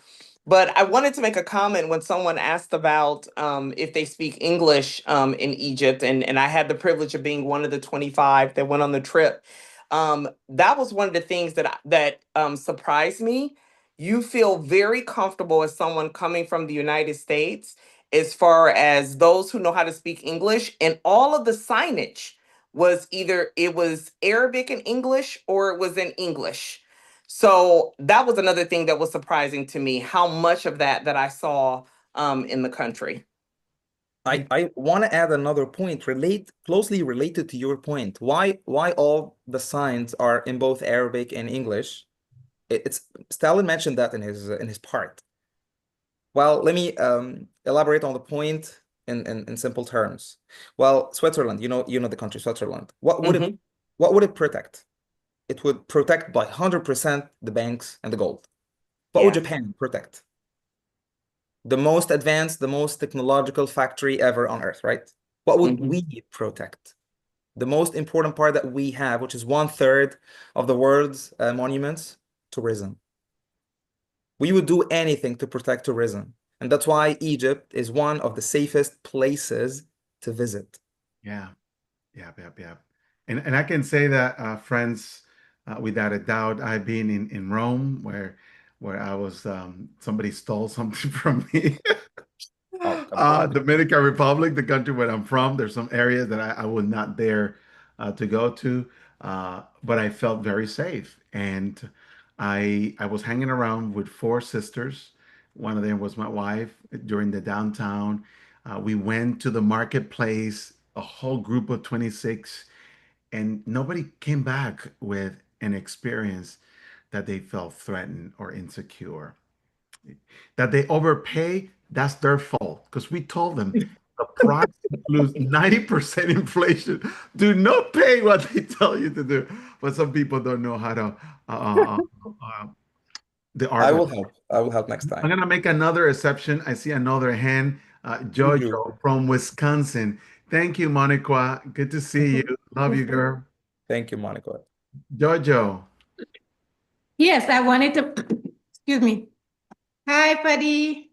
But I wanted to make a comment when someone asked about if they speak English in Egypt, and I had the privilege of being one of the 25 that went on the trip. That was one of the things that surprised me. You feel very comfortable as someone coming from the United States, as far as those who know how to speak English, and all of the signage was either it was Arabic and English or it was in English. So that was another thing that was surprising to me, how much of that I saw in the country. I want to add another point closely related to your point. Why all the signs are in both Arabic and English? Stalin mentioned that in his part. Well, let me elaborate on the point in simple terms. Well, Switzerland, you know the country Switzerland. What would it protect? It would protect by 100% the banks and the gold. What would Japan protect? The most advanced, the most technological factory ever on Earth, right? What would we protect? The most important part that we have, which is 1/3 of the world's monuments, tourism. We would do anything to protect tourism. And that's why Egypt is one of the safest places to visit. Yeah. And I can say that, friends, without a doubt, I've been in Rome where I was somebody stole something from me. Oh, come on. Dominican Republic, the country where I'm from, there's some areas that I would not dare to go to, but I felt very safe. And I was hanging around with four sisters. One of them was my wife during the downtown. We went to the marketplace, a whole group of 26, and nobody came back with an experience that they felt threatened or insecure. That they overpay, that's their fault. Because we told them the price includes 90% inflation. Do not pay what they tell you to do. But some people don't know how to the art I of will it. help. I will help next I'm time. gonna make another exception. I see another hand. Juju. Jojo from Wisconsin. Thank you, Monica. Good to see you. Love you, girl. Thank you, Monica. Jojo. Yes, I wanted to, excuse me. Hi, buddy.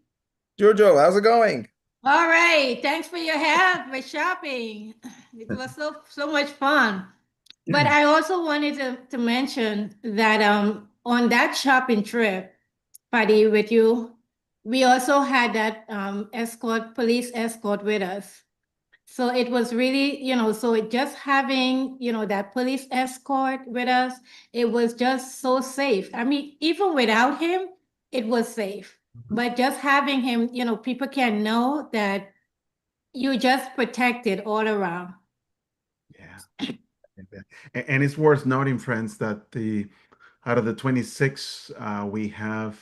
Jojo, how's it going? All right, thanks for your help with shopping. It was so much fun. But I also wanted to mention that on that shopping trip, buddy, with you, we also had that police escort with us. So it was really, so just having, that police escort with us, it was just so safe. I mean, even without him, it was safe. But just having him, people can know that you just protected all around. Yeah. And it's worth noting, friends, that out of the 26, we have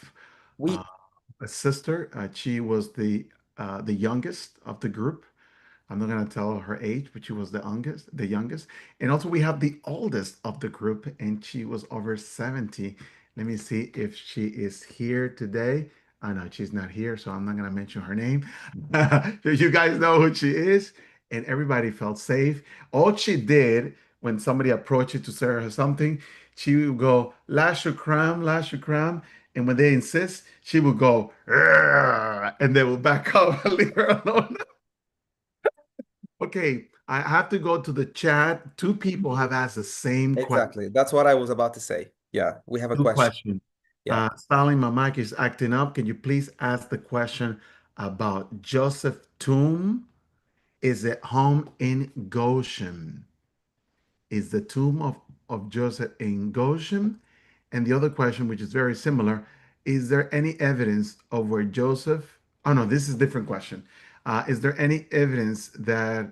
a sister. She was the youngest of the group. I'm not gonna tell her age, but she was the youngest. And also we have the oldest of the group, and she was over 70. Let me see if she is here today. Oh no, she's not here, so I'm not gonna mention her name. You guys know who she is, and everybody felt safe. All she did when somebody approached her to serve her something, she would go, La shukram, la shukram. And when they insist, she would go, "Rrrr," and they will back up and leave her alone. Okay, I have to go to the chat. Two people have asked the same question. Exactly. That's what I was about to say. Yeah, we have a Two question. questions. Yeah. Stalin, my mic is acting up. Can you please ask the question about Joseph tomb? Is it home in Goshen? Is the tomb of Joseph in Goshen? And the other question, which is very similar, is there any evidence of where Joseph, oh no, this is a different question. Is there any evidence that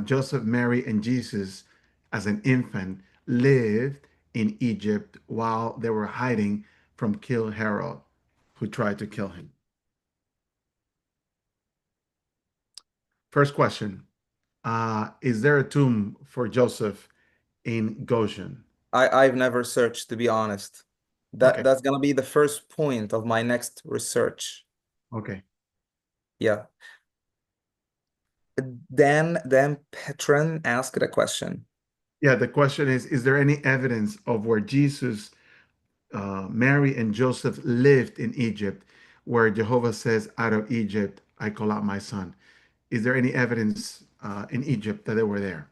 Joseph, Mary, and Jesus, as an infant, lived in Egypt while they were hiding from King Herod, who tried to kill him? First question, is there a tomb for Joseph in Goshen? I've never searched, to be honest. That's gonna be the first point of my next research. Okay. Yeah. Dan Petron asked a question. Yeah, the question is there any evidence of where Jesus, Mary, and Joseph lived in Egypt, where Jehovah says, out of Egypt, I call out my son? Is there any evidence in Egypt that they were there?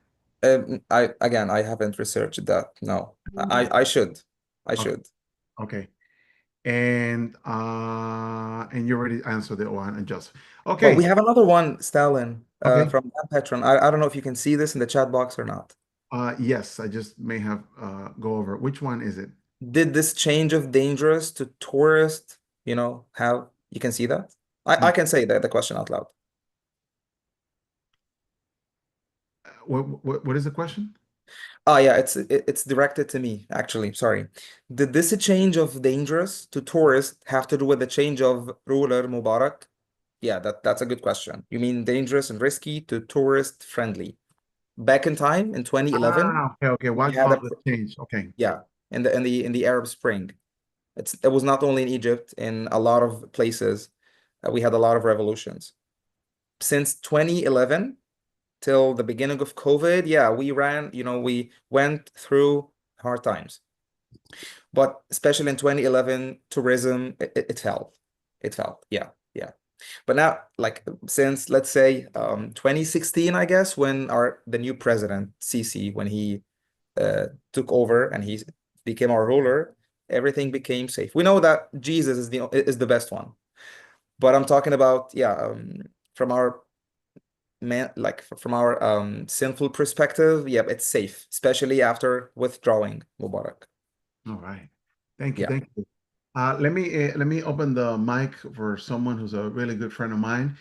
I haven't researched that. No, I should. I should. Okay. And you already answered the one and Joseph. Okay. But we have another one, Stalin, Okay. from Dan Petron. I don't know if you can see this in the chat box or not. Yes, I just may have go over. Which one is it? Did this change of dangerous to tourist, how you can see that? I can say the question out loud. What is the question? Oh yeah, it's directed to me, actually. Sorry. Did this change of dangerous to tourist have to do with the change of ruler Mubarak? Yeah, that's a good question. You mean dangerous and risky to tourist friendly? Back in time in 2011, okay. What we had caused the change? Okay. yeah, in the Arab Spring. It was not only in Egypt, in a lot of places, we had a lot of revolutions. Since 2011 till the beginning of COVID, yeah, we went through hard times. But especially in 2011, tourism, it fell. It fell. Yeah. But now, like since let's say 2016, I guess, when the new president, Sisi, when he took over and he became our ruler, everything became safe. We know that Jesus is the best one, but I'm talking about, from our from our sinful perspective, it's safe, especially after withdrawing Mubarak. All right. Thank you. Yeah. Thank you. Let me open the mic for someone who's a really good friend of mine,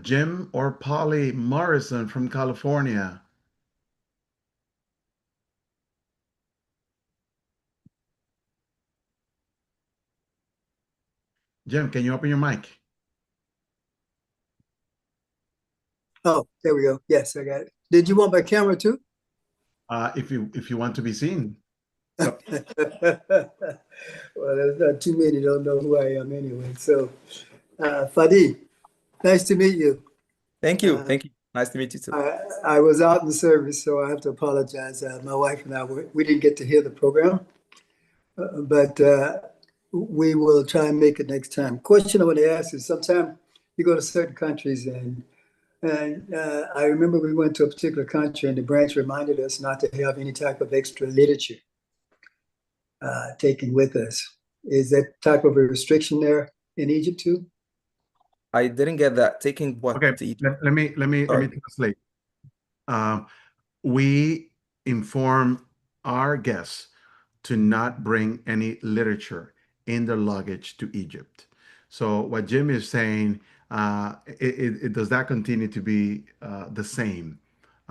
Jim or Polly Morrison from California. Jim, can you open your mic? Oh, there we go. Yes, I got it. Did you want my camera too? If you want to be seen. Well, there's not too many don't know who I am anyway. So, Fadi, nice to meet you. Thank you. Thank you. Nice to meet you too. I was out in the service, so I have to apologize. My wife and I, we didn't get to hear the program, but we will try and make it next time. Question I want to ask is, sometimes you go to certain countries and I remember we went to a particular country and the branch reminded us not to have any type of extra literature taken with us. Is that type of a restriction there in Egypt too? I didn't get that. Taking what Okay, to eat? let me translate. We inform our guests to not bring any literature in their luggage to Egypt. So what Jim is saying, does that continue to be the same?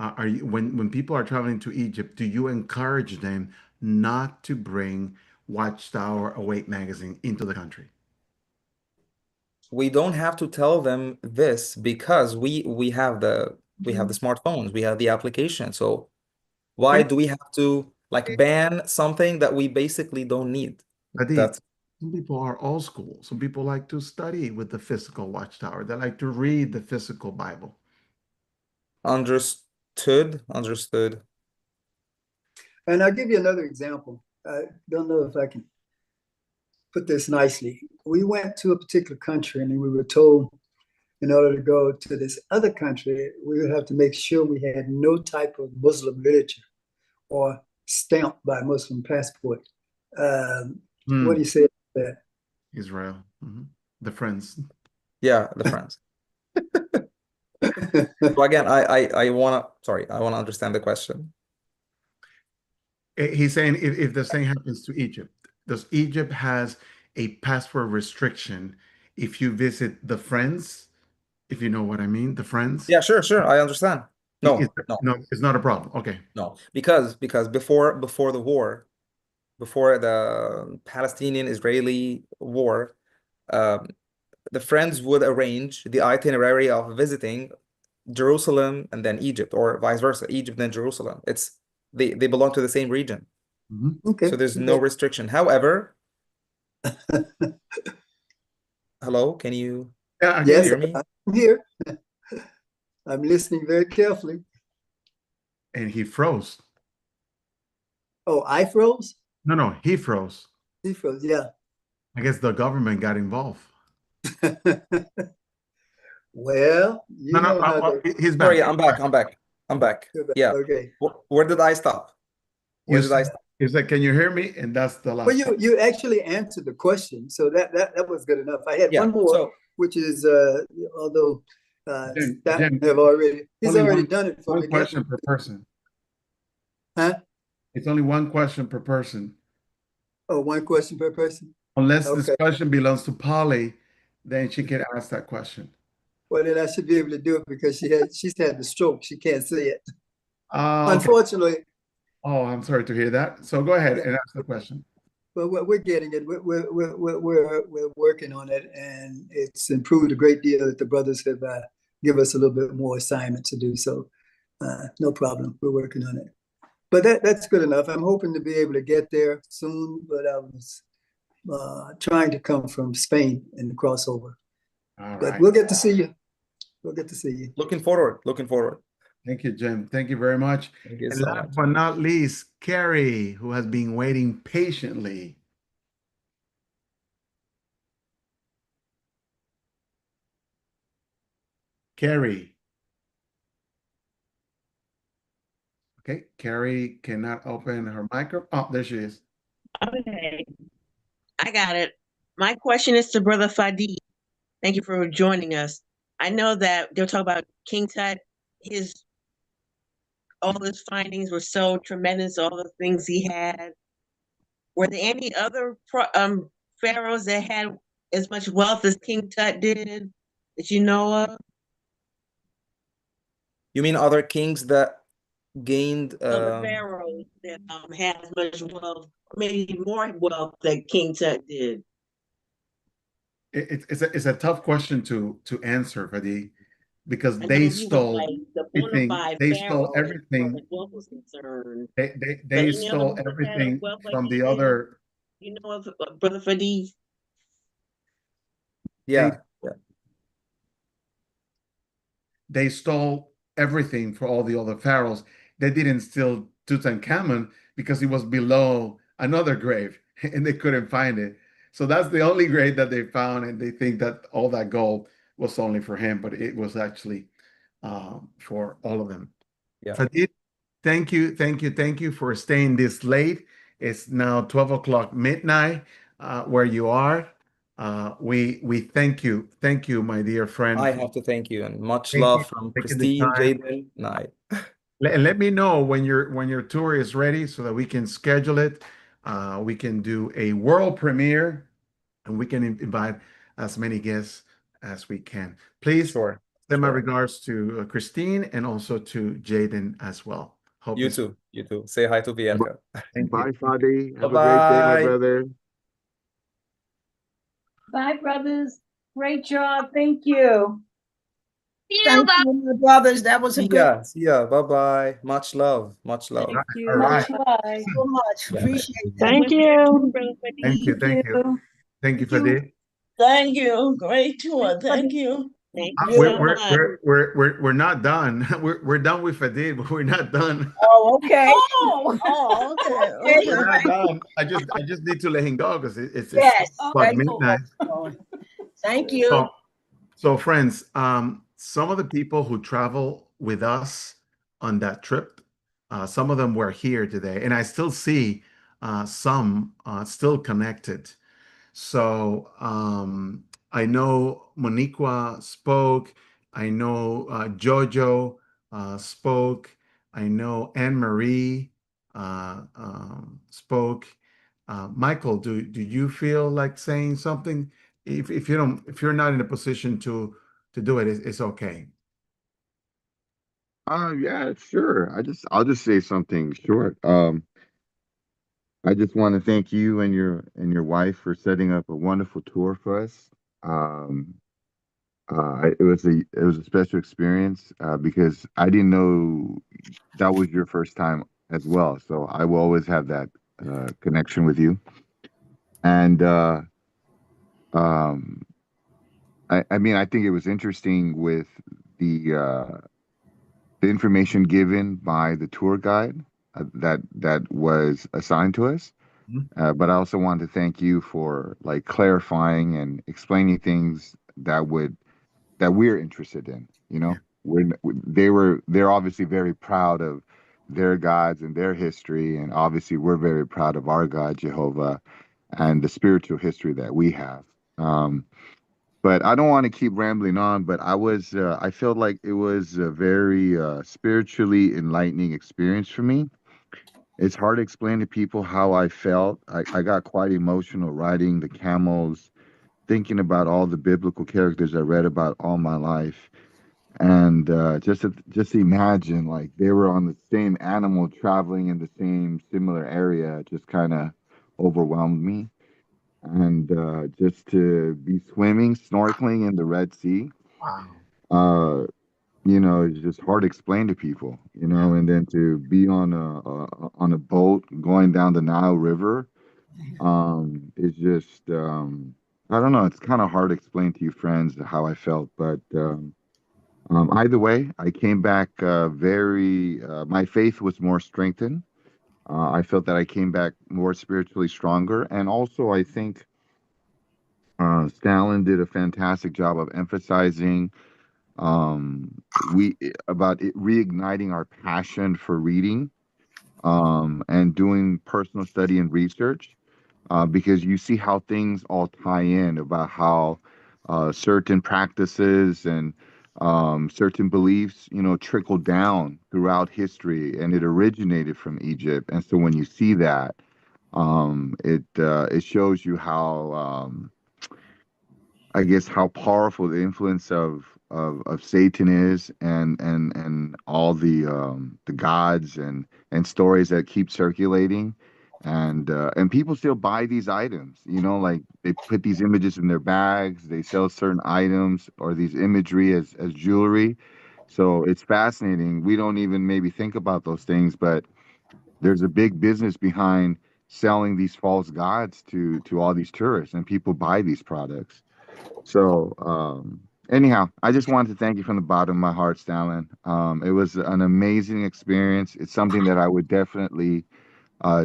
Are you, when people are traveling to Egypt, do you encourage them not to bring Watchtower Awake magazine into the country? We don't have to tell them this because we have the smartphones, we have the application. So why do we have to ban something that we basically don't need? That's Some people are old school. Some people like to study with the physical Watchtower. They like to read the physical Bible. Understood. And I'll give you another example. I don't know if I can put this nicely. We went to a particular country and we were told in order to go to this other country, we would have to make sure we had no type of Muslim literature or stamped by Muslim passport. What do you say about that? Israel. The Friends. Yeah, the Friends. So again, I wanna understand the question. He's saying if the same happens to Egypt, does Egypt has a passport restriction if you visit the Friends? If you know what I mean, the Friends? Yeah, sure, I understand. No, it's not a problem. Okay. No, because before the war, before the Palestinian-Israeli war, the Friends would arrange the itinerary of visiting Jerusalem and then Egypt, or vice versa, Egypt and Jerusalem. They belong to the same region. Okay. So there's no restriction. However, hello, can you hear me? I'm here. I'm listening very carefully. And he froze. Oh, I froze? No, he froze. He froze, yeah. I guess the government got involved. Well, he's back. Sorry, I'm back. Yeah. Okay. Where did I stop? He said, "Can you hear me?" And that's the last. Well, you actually answered the question, so that was good enough. I had one more, which is although Jim, have already he's already done it for me. One question per person. Huh? It's only one question per person. Oh, one question per person. Unless this question belongs to Polly, then she can ask that question. Well, then I should be able to do it because she's had the stroke. She can't see it. Okay. Unfortunately. Oh, I'm sorry to hear that. So go ahead and ask the question. Well, we're getting it. We're working on it, and it's improved a great deal that the brothers have give us a little bit more assignment to do. So, no problem. We're working on it. But that's good enough. I'm hoping to be able to get there soon. But I was trying to come from Spain in the crossover. All but right. we'll get to see you. We'll get to see you. Looking forward. Thank you, Jim. Thank you very much. Thank you and so last much. but not least, Carrie, who has been waiting patiently. Carrie. Okay, Carrie cannot open her microphone. Oh, there she is. Okay, I got it. My question is to Brother Fadi. Thank you for joining us. I know that they'll talk about King Tut. All his findings were so tremendous. All the things he had. Were there any other pharaohs that had as much wealth as King Tut did that you know of? You mean other kings that gained Other pharaohs that had as much wealth, maybe more wealth than King Tut did? It's a tough question to answer, Fadi, because I they know he was stole like the bona everything. fide They stole pharaoh as far everything. as wealth was concerned. They But any other stole brothers had everything wealth like from he the did? other. You know of Brother Fadi? Yeah. They stole everything for all the other pharaohs. They didn't steal Tutankhamun because he was below another grave and they couldn't find it. So that's the only grave that they found, and they think that all that gold was only for him, but it was actually for all of them. Yeah. Fadid, thank you, thank you, thank you for staying this late. It's now 12 o'clock midnight where you are. We thank you, my dear friend, I for have to thank you, and much taking love from taking the Christine, time. Jaden, Night. Let me know when your tour is ready so that we can schedule it. We can do a world premiere, and we can invite as many guests as we can. Please Sure. send my Sure. regards to Christine and also to Jaden as well. Hope You this- too. You too. Say hi to Bianca. Thank Bye, you. Fadi. Have a great day, my Bye-bye. brother. Bye, brothers. Great job. Thank you. Thank you, my brothers. That was a See good. ya. See ya. Bye-bye. Much love. Much love. Thank you. All right. Bye. So much. Yeah. Appreciate that. Thank you, Brother Fadi. Thank you. Thank you. Thank you, Fadid. Thank you. Great tour. Thank you. Thank Uh, you We're so we're much. we're not done. We're done with Fadid, but we're not done. Oh, okay. Oh, okay. We're Okay. not done. I just need to let him go because it's Yes. like Thank midnight. Thank you. So friends, some of the people who travel with us on that trip, some of them were here today, and I still see some still connected. So I know Moniqua spoke. I know Jojo spoke. I know Anne Marie spoke. Michael, do you feel like saying something? If you don't, if you're not in a position to do it, it's okay. Yeah, sure. I'll just say something short. I just want to thank you and your wife for setting up a wonderful tour for us. Um, it was a special experience because I didn't know that was your first time as well. So I will always have that connection with you. And um, I mean, I think it was interesting with the information given by the tour guide that was assigned to us. But I also wanted to thank you for like clarifying and explaining things that we're interested in. You know, they're obviously very proud of their gods and their history, and obviously we're very proud of our God Jehovah and the spiritual history that we have. But I don't want to keep rambling on, but I felt like it was a very spiritually enlightening experience for me. It's hard to explain to people how I felt. I got quite emotional riding the camels, thinking about all the biblical characters I read about all my life. And just imagine like they were on the same animal traveling in the same similar area, just kind of overwhelmed me. And just to be swimming, snorkeling in the Red Sea, uh, it's just hard to explain to people, and then to be on a boat going down the Nile River, it's just I don't know, it's kind of hard to explain to you friends how I felt, but either way, I came back my faith was more strengthened. I felt that I came back more spiritually stronger, and also I think Stalin did a fantastic job of emphasizing we about it, reigniting our passion for reading, and doing personal study and research, because you see how things all tie in about how certain practices and certain beliefs, trickle down throughout history, and it originated from Egypt. And so when you see that, it shows you how, I guess, how powerful the influence of Satan is, and all the gods and stories that keep circulating, and people still buy these items. Like they put these images in their bags, they sell certain items or these imagery as jewelry. So it's fascinating. We don't even maybe think about those things, but there's a big business behind selling these false gods to all these tourists, and people buy these products. So, anyhow, I just wanted to thank you from the bottom of my heart, Stalin. It was an amazing experience. It's something that I would definitely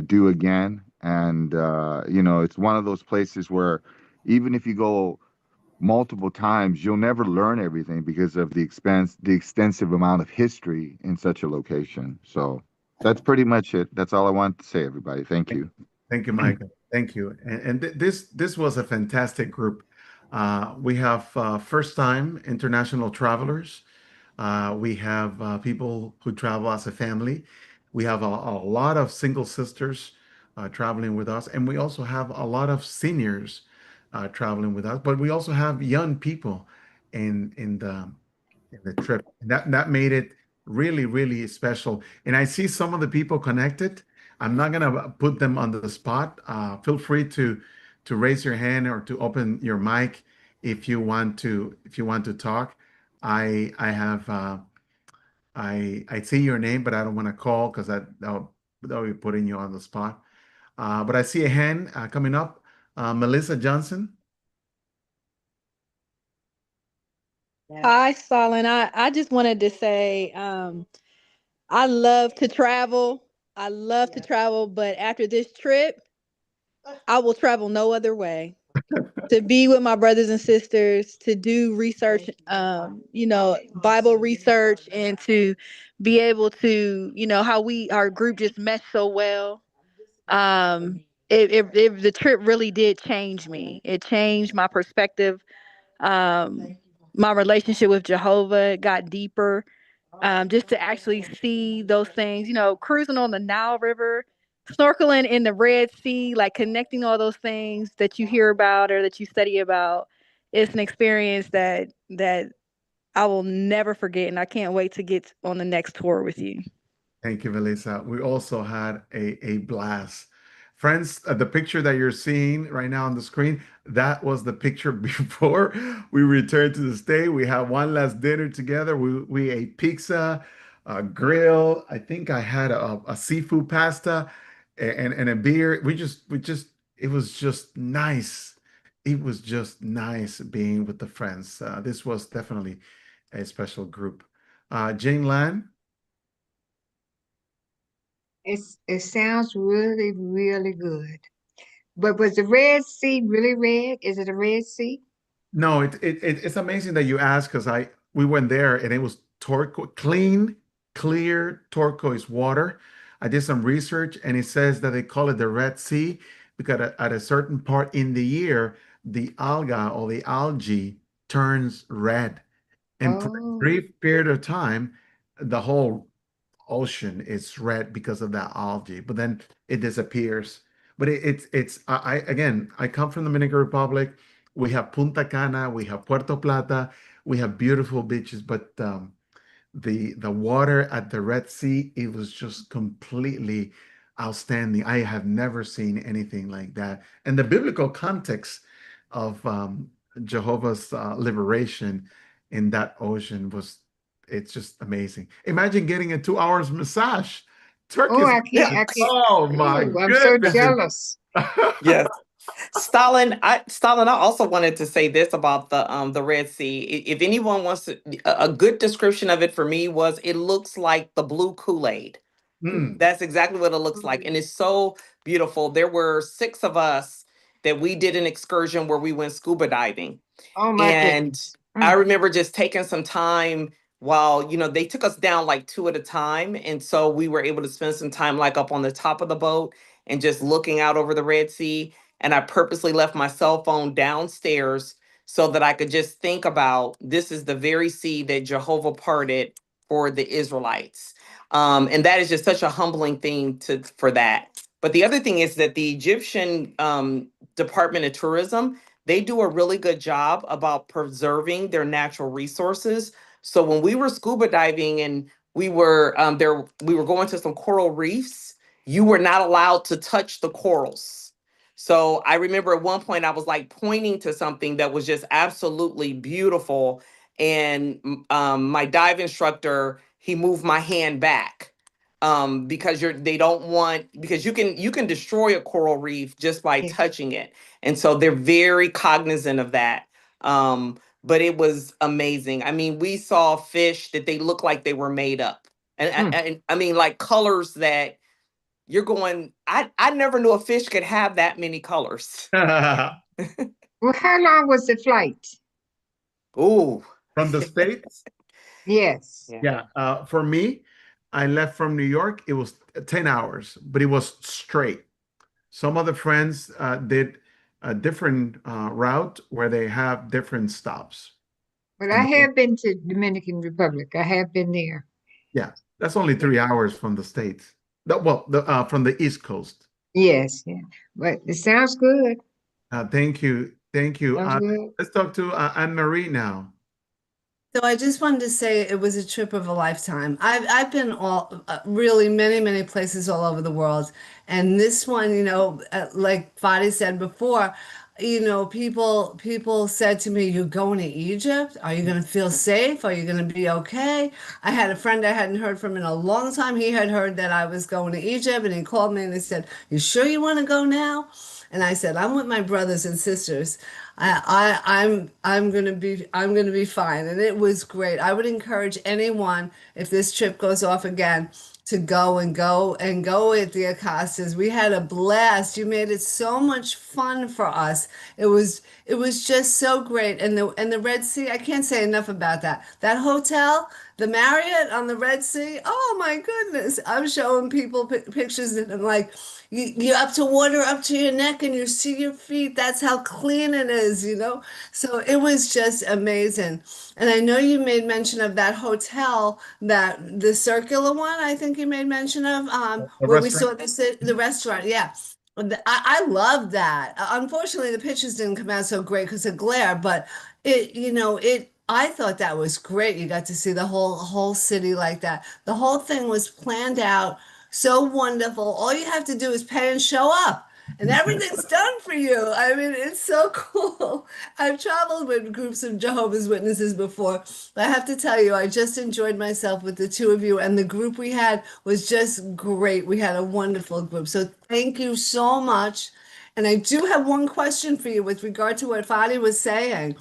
do again. And, it's one of those places where even if you go multiple times, you'll never learn everything because of the extensive amount of history in such a location. So that's pretty much it. That's all I want to say, everybody. Thank you. Thank you, Michael. Thank you. And this was a fantastic group. We have first-time international travelers. We have people who travel as a family. We have a lot of single sisters traveling with us, and we also have a lot of seniors traveling with us. But we also have young people in the trip. And that made it really, really special. And I see some of the people connected. I'm not gonna put them on the spot. Feel free to raise your hand or to open your mic if you want to talk. I have I see your name, but I don't want to call because that'll be putting you on the spot. But I see a hand coming up. Melissa Johnson. Hi, Stalin. I just wanted to say I love to travel. I love to travel, but after this trip, I will travel no other way. To be with my brothers and sisters, to do research, Bible research, and to be able to, how our group just meshed so well. The trip really did change me. It changed my perspective. My relationship with Jehovah got deeper. Just to actually see those things, cruising on the Nile River, snorkeling in the Red Sea, like connecting all those things that you hear about or that you study about. It's an experience that I will never forget, and I can't wait to get on the next tour with you. Thank you, Melissa. We also had a blast. Friends, the picture that you're seeing right now on the screen, that was the picture before we returned to the state. We had one last dinner together. We ate pizza, grill. I think I had a seafood pasta and a beer. It was just nice. It was just nice being with the friends. This was definitely a special group. Jane Land. It sounds really, really good. But was the Red Sea really red? Is it a Red Sea? No, it's amazing that you asked because we went there and it was clean, clear turquoise water. I did some research and it says that they call it the Red Sea because at a certain part in the year, the alga or the algae turns red. And for a Oh, brief period of time, the whole ocean is red because of that algae, but then it disappears. But it's again, I come from the Dominican Republic. We have Punta Cana, we have Puerto Plata, we have beautiful beaches, but the water at the Red Sea, it was just completely outstanding. I have never seen anything like that. And the biblical context of Jehovah's liberation in that ocean it's just amazing. Imagine getting a 2 hours massage. oh, Turkey's I can't, I can't. oh my Ooh, I'm so goodness. jealous. Yes. Stalin, I also wanted to say this about the Red Sea. If anyone wants a good description of it for me was it looks like the blue Kool-Aid. Hmm. That's exactly what it looks like. And it's so beautiful. There were 6 of us that we did an excursion where we went scuba diving. Oh my And goodness. I remember just taking some time while, they took us down like two at a time. And so we were able to spend some time like up on the top of the boat and just looking out over the Red Sea. And I purposely left my cell phone downstairs so that I could just think about this is the very sea that Jehovah parted for the Israelites. And that is just such a humbling thing for that. But the other thing is that the Egyptian Department of Tourism, they do a really good job about preserving their natural resources. So when we were scuba diving and we were going to some coral reefs, you were not allowed to touch the corals. So I remember at one point I was like pointing to something that was just absolutely beautiful. And my dive instructor, he moved my hand back because you can destroy a coral reef just by touching it. And so they're very cognizant of that. But it was amazing. I mean, we saw fish that they looked like they were made up. And I mean, like colors that you're going, I never knew a fish could have that many colors. Well, how long was the flight? Ooh. From the States? Yes. Yeah. For me, I left from New York. It was 10 hours, but it was straight. Some of the friends did a different route where they have different stops. But I have been to Dominican Republic. I have been there. Yeah, that's only 3 hours from the States. From the East Coast. Yes, yeah. But it sounds good. Thank you. Thank you. Sounds good. Let's talk to Anne-Marie now. So I just wanted to say it was a trip of a lifetime. I've been really many places all over the world, and this one, like Fadi said before, people said to me, "You're going to Egypt? Are you going to feel safe? Are you going to be okay?" I had a friend I hadn't heard from in a long time. He had heard that I was going to Egypt, and he called me and he said, "You sure you want to go now?" And I said, "I'm with my brothers and sisters. I'm gonna be fine." And it was great. I would encourage anyone, if this trip goes off again, to go at the Acostas. We had a blast. You made it so much fun for us. It was just so great. And the Red Sea, I can't say enough about that. That hotel, the Marriott on the Red Sea. Oh my goodness. I'm showing people pictures and I'm like, you're up to water up to your neck and you see your feet. That's how clean it is, So it was just amazing. And I know you made mention of that hotel, the circular one, I think you made mention of, where we saw the restaurant. Yeah. I love that. Unfortunately, the pictures didn't come out so great because of glare, but I thought that was great. You got to see the whole city like that. The whole thing was planned out so wonderful. All you have to do is pay and show up, and everything's done for you. I mean, it's so cool. I've traveled with groups of Jehovah's Witnesses before, but I have to tell you, I just enjoyed myself with the two of you, and the group we had was just great. We had a wonderful group. So thank you so much. And I do have one question for you with regard to what Fadi was saying.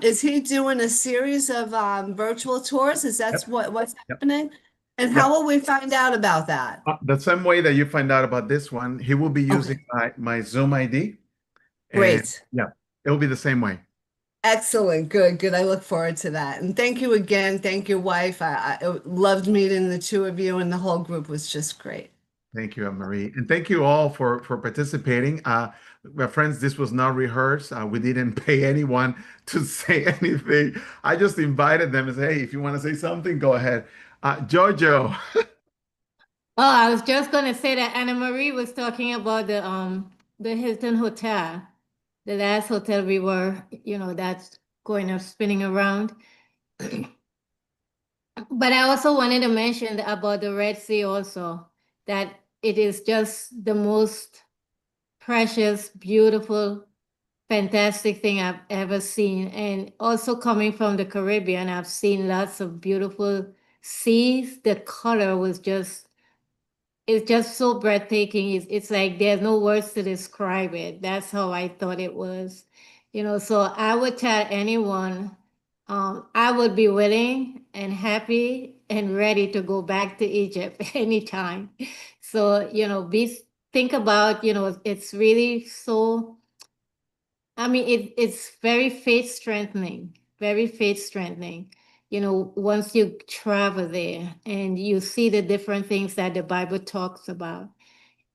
Is he doing a series of virtual tours? Is that what's happening? And how will we find out about that? The same way that you find out about this one, he will be using my Zoom ID. Great. Yeah, it will be the same way. Excellent. Good. I look forward to that. And thank you again. Thank your wife. I loved meeting the two of you, and the whole group was just great. Thank you, Anne-Marie. And thank you all for participating. My friends, this was not rehearsed. We didn't pay anyone to say anything. I just invited them and said, hey, if you want to say something, go ahead. Jojo. Oh, I was just going to say that Anna-Marie was talking about the Hilton Hotel, the last hotel we were, that's going up, spinning around. But I also wanted to mention about the Red Sea also, that it is just the most precious, beautiful, fantastic thing I've ever seen. And also coming from the Caribbean, I've seen lots of beautiful seas. The color was it's just so breathtaking. It's like there's no words to describe it. That's how I thought it was. So I would tell anyone, I would be willing and happy and ready to go back to Egypt anytime. So, think about, it's really so, I mean, it's very faith strengthening very faith strengthening. You know, once you travel there and you see the different things that the Bible talks about,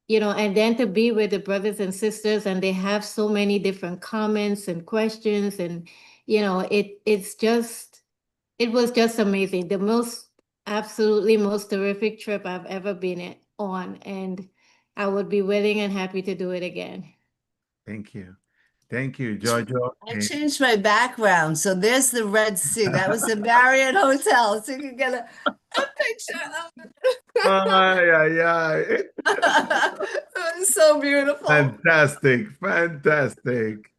you know, and then to be with the brothers and sisters and they have so many different comments and questions and, you know, it was just amazing. The absolutely most terrific trip I've ever been on, and I would be willing and happy to do it again. Thank you. Thank you, Jojo. I changed my background. So there's the Red Sea. That was the Marriott Hotel. So you can get a picture of it. Yeah. It was so beautiful. Fantastic. Fantastic.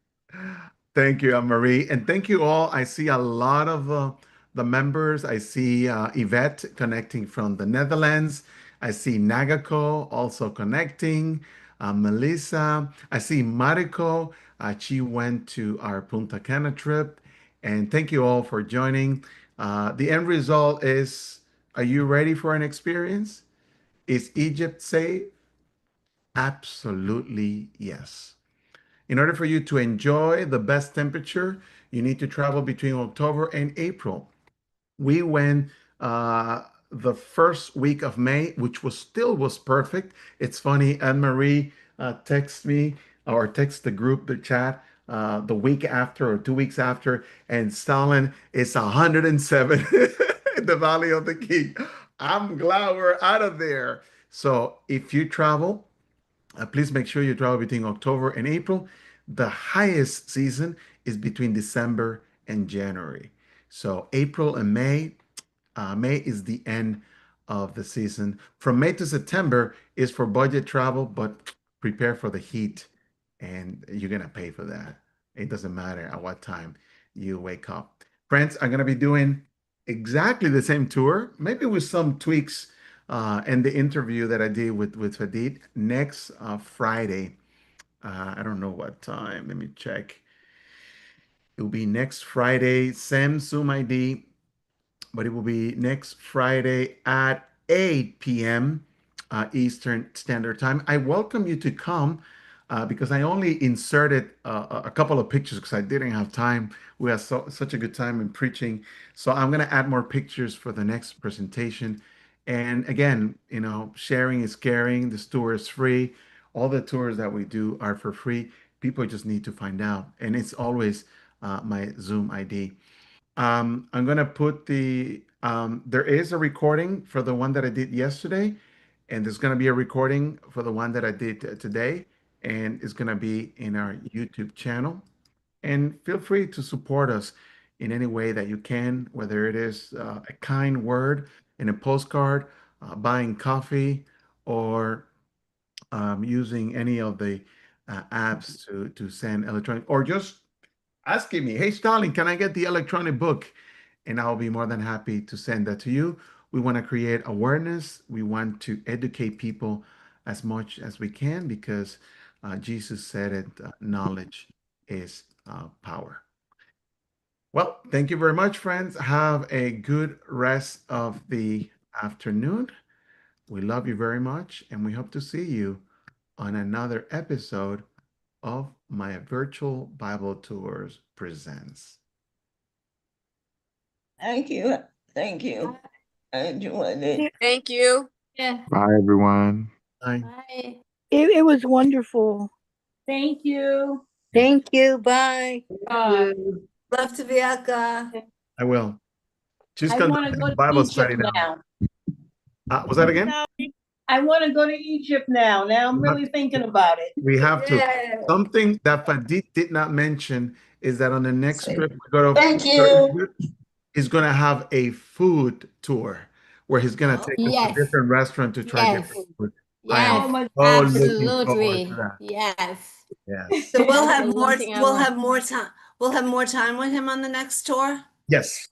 Thank you, Anne-Marie. And thank you all. I see a lot of the members. I see Yvette connecting from the Netherlands. I see Nagako also connecting. Melissa. I see Mariko. She went to our Punta Cana trip. And thank you all for joining. The end result is, are you ready for an experience? Is Egypt safe? Absolutely yes. In order for you to enjoy the best temperature, you need to travel between October and April. We went the first week of May, which was perfect. It's funny, Anne-Marie texts me or texts the group, the chat, the week after or 2 weeks after, and Stalin is 107 in the Valley of the King. I'm glad we're out of there. So if you travel, please make sure you travel between October and April. The highest season is between December and January. So April and May, May is the end of the season. From May to September is for budget travel, but prepare for the heat and you're going to pay for that. It doesn't matter at what time you wake up. Friends, I'm going to be doing exactly the same tour, maybe with some tweaks and the interview that I did with Fadid next Friday. I don't know what time. Let me check. It will be next Friday, same Zoom ID, but it will be next Friday at 8 p.m. Eastern Standard Time. I welcome you to come because I only inserted a couple of pictures because I didn't have time. We had such a good time in preaching. So I'm going to add more pictures for the next presentation. And again, you know, sharing is caring. This tour is free. All the tours that we do are for free. People just need to find out. And it's always my Zoom ID. I'm going to put there is a recording for the one that I did yesterday. And there's going to be a recording for the one that I did today. And it's going to be in our YouTube channel. And feel free to support us in any way that you can, whether it is a kind word in a postcard, buying coffee, or using any of the apps to send electronic, or just asking me, hey, Stalin, can I get the electronic book? And I'll be more than happy to send that to you. We want to create awareness. We want to educate people as much as we can because Jesus said it, knowledge is power. Well, thank you very much, friends. Have a good rest of the afternoon. We love you very much, and we hope to see you on another episode of my Virtual Bible Tours Presents. Thank you. Thank you. I enjoyed it. Thank you. Yeah. Bye, everyone. Bye. Bye. It was wonderful. Thank you. Thank you. Bye. Love to Viaka. I will. She's I going want to go to to Bible Egypt study now. now. Was that again? I want to go to Egypt now. Now I'm really thinking about it. We have to. Yeah. Something that Fadid did not mention is that on the next trip we go to Thank you. he's going to have a food tour where he's going to take us to Yes. different restaurants to try Yes. different food. Yes. I am so looking forward Absolutely. to that. Yes. Yes. So we'll That's have the more. one thing I We'll want. have more time. We'll have more time with him on the next tour. Yes.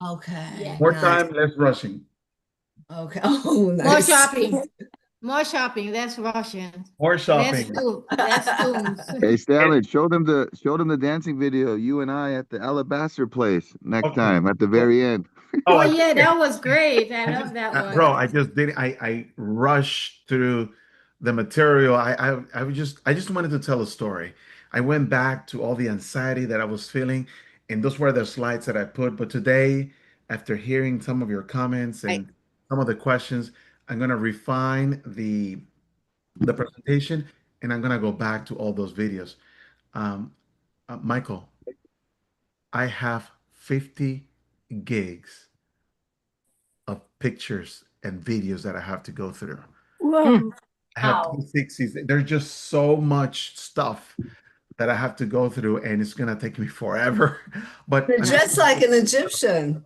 Okay. More nice. time, less rushing. Okay. Oh, More nice. shopping. More shopping. That's Russian. More Less shopping. tunes. Hey, Stalin, show them the dancing video. You and I at the Alabaster place next Okay. time at the very end. Oh, Oh yeah, that was great. I I love just, that one. bro, I just did. I rushed through the material. I just wanted to tell a story. I went back to all the anxiety that I was feeling, And those were the slides that I put. But today, after hearing some of your comments and some of the questions, I'm going to refine the presentation, and I'm going to go back to all those videos. Michael, I have 50 gigs of pictures and videos that I have to go through. Whoa. I have 360s. There's just so much stuff that I have to go through, and it's gonna take me forever. But You're dressed like an Egyptian.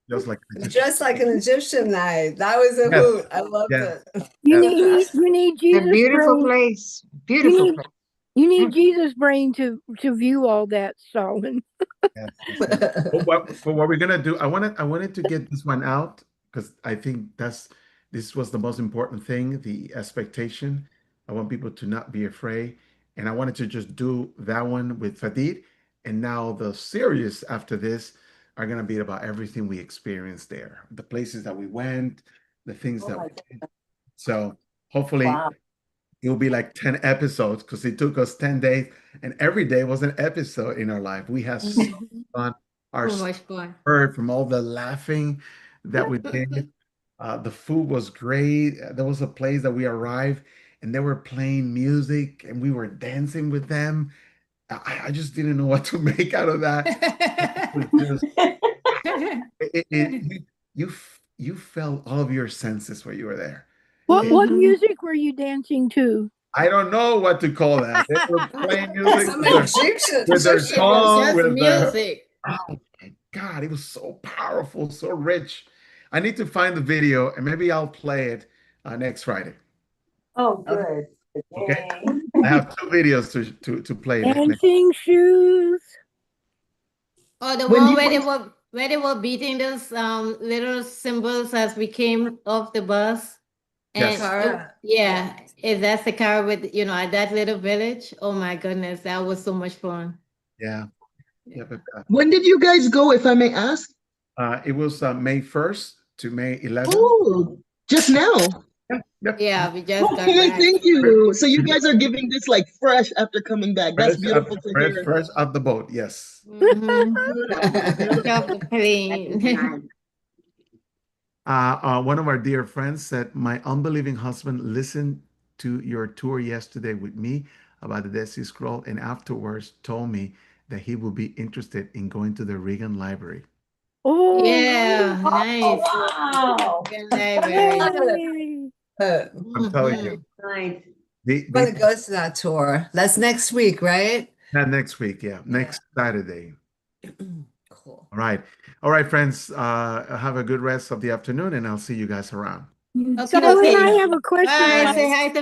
Just like Dressed like an Egyptian night. That was a hoot. I loved it. You need Jesus. A beautiful brain. place. Beautiful place. You need Jesus brain to view all that, Stalin. But what we're gonna do, I wanted to get this one out because I think this was the most important thing, the expectation. I want people to not be afraid. And I wanted to just do that one with Fadid. And now the series after this are going to be about everything we experienced there, the places that we went, the things that we did. So hopefully it'll be like 10 episodes because it took us 10 days and every day was an episode in our life. We had so much fun. So much fun. Heard from all the laughing that we did. The food was great. There was a place that we arrived and they were playing music and we were dancing with them. I just didn't know what to make out of that. You felt all of your senses when you were there. What music were you dancing to? I don't know what to call that. They were playing music with their Egyptian song, with music. Oh my God, it was so powerful, so rich. I need to find the video and maybe I'll play it next Friday. Oh, good. Okay. I have 2 videos to play. Dancing shoes. Oh, the When one you- where they were beating those little symbols as we came off the bus. And Yes. that's the car with at that little village. Oh my goodness, that was so much fun. Yeah. But, When did you guys go, if I may ask? it was May 1st to May 11th. Oh, just now. Yeah, we just got Okay, back. thank you. So you guys are giving this like fresh after coming back. That's beautiful to hear. Fresh out the boat, yes. Off the plane. One of our dear friends said, my unbelieving husband listened to your tour yesterday with me about the Dead Sea Scroll and afterwards told me that he would be interested in going to the Reagan Library. Oh, Yeah, nice. Wow. Good library. I'm telling you. Nice. I'm gonna go to that tour. That's next week, right? Not next week, yeah. Next Saturday. Cool. All right, friends. Have a good rest of the afternoon and I'll see you guys around. Okay, Stalin, okay. I have a question. Bye. Say hi to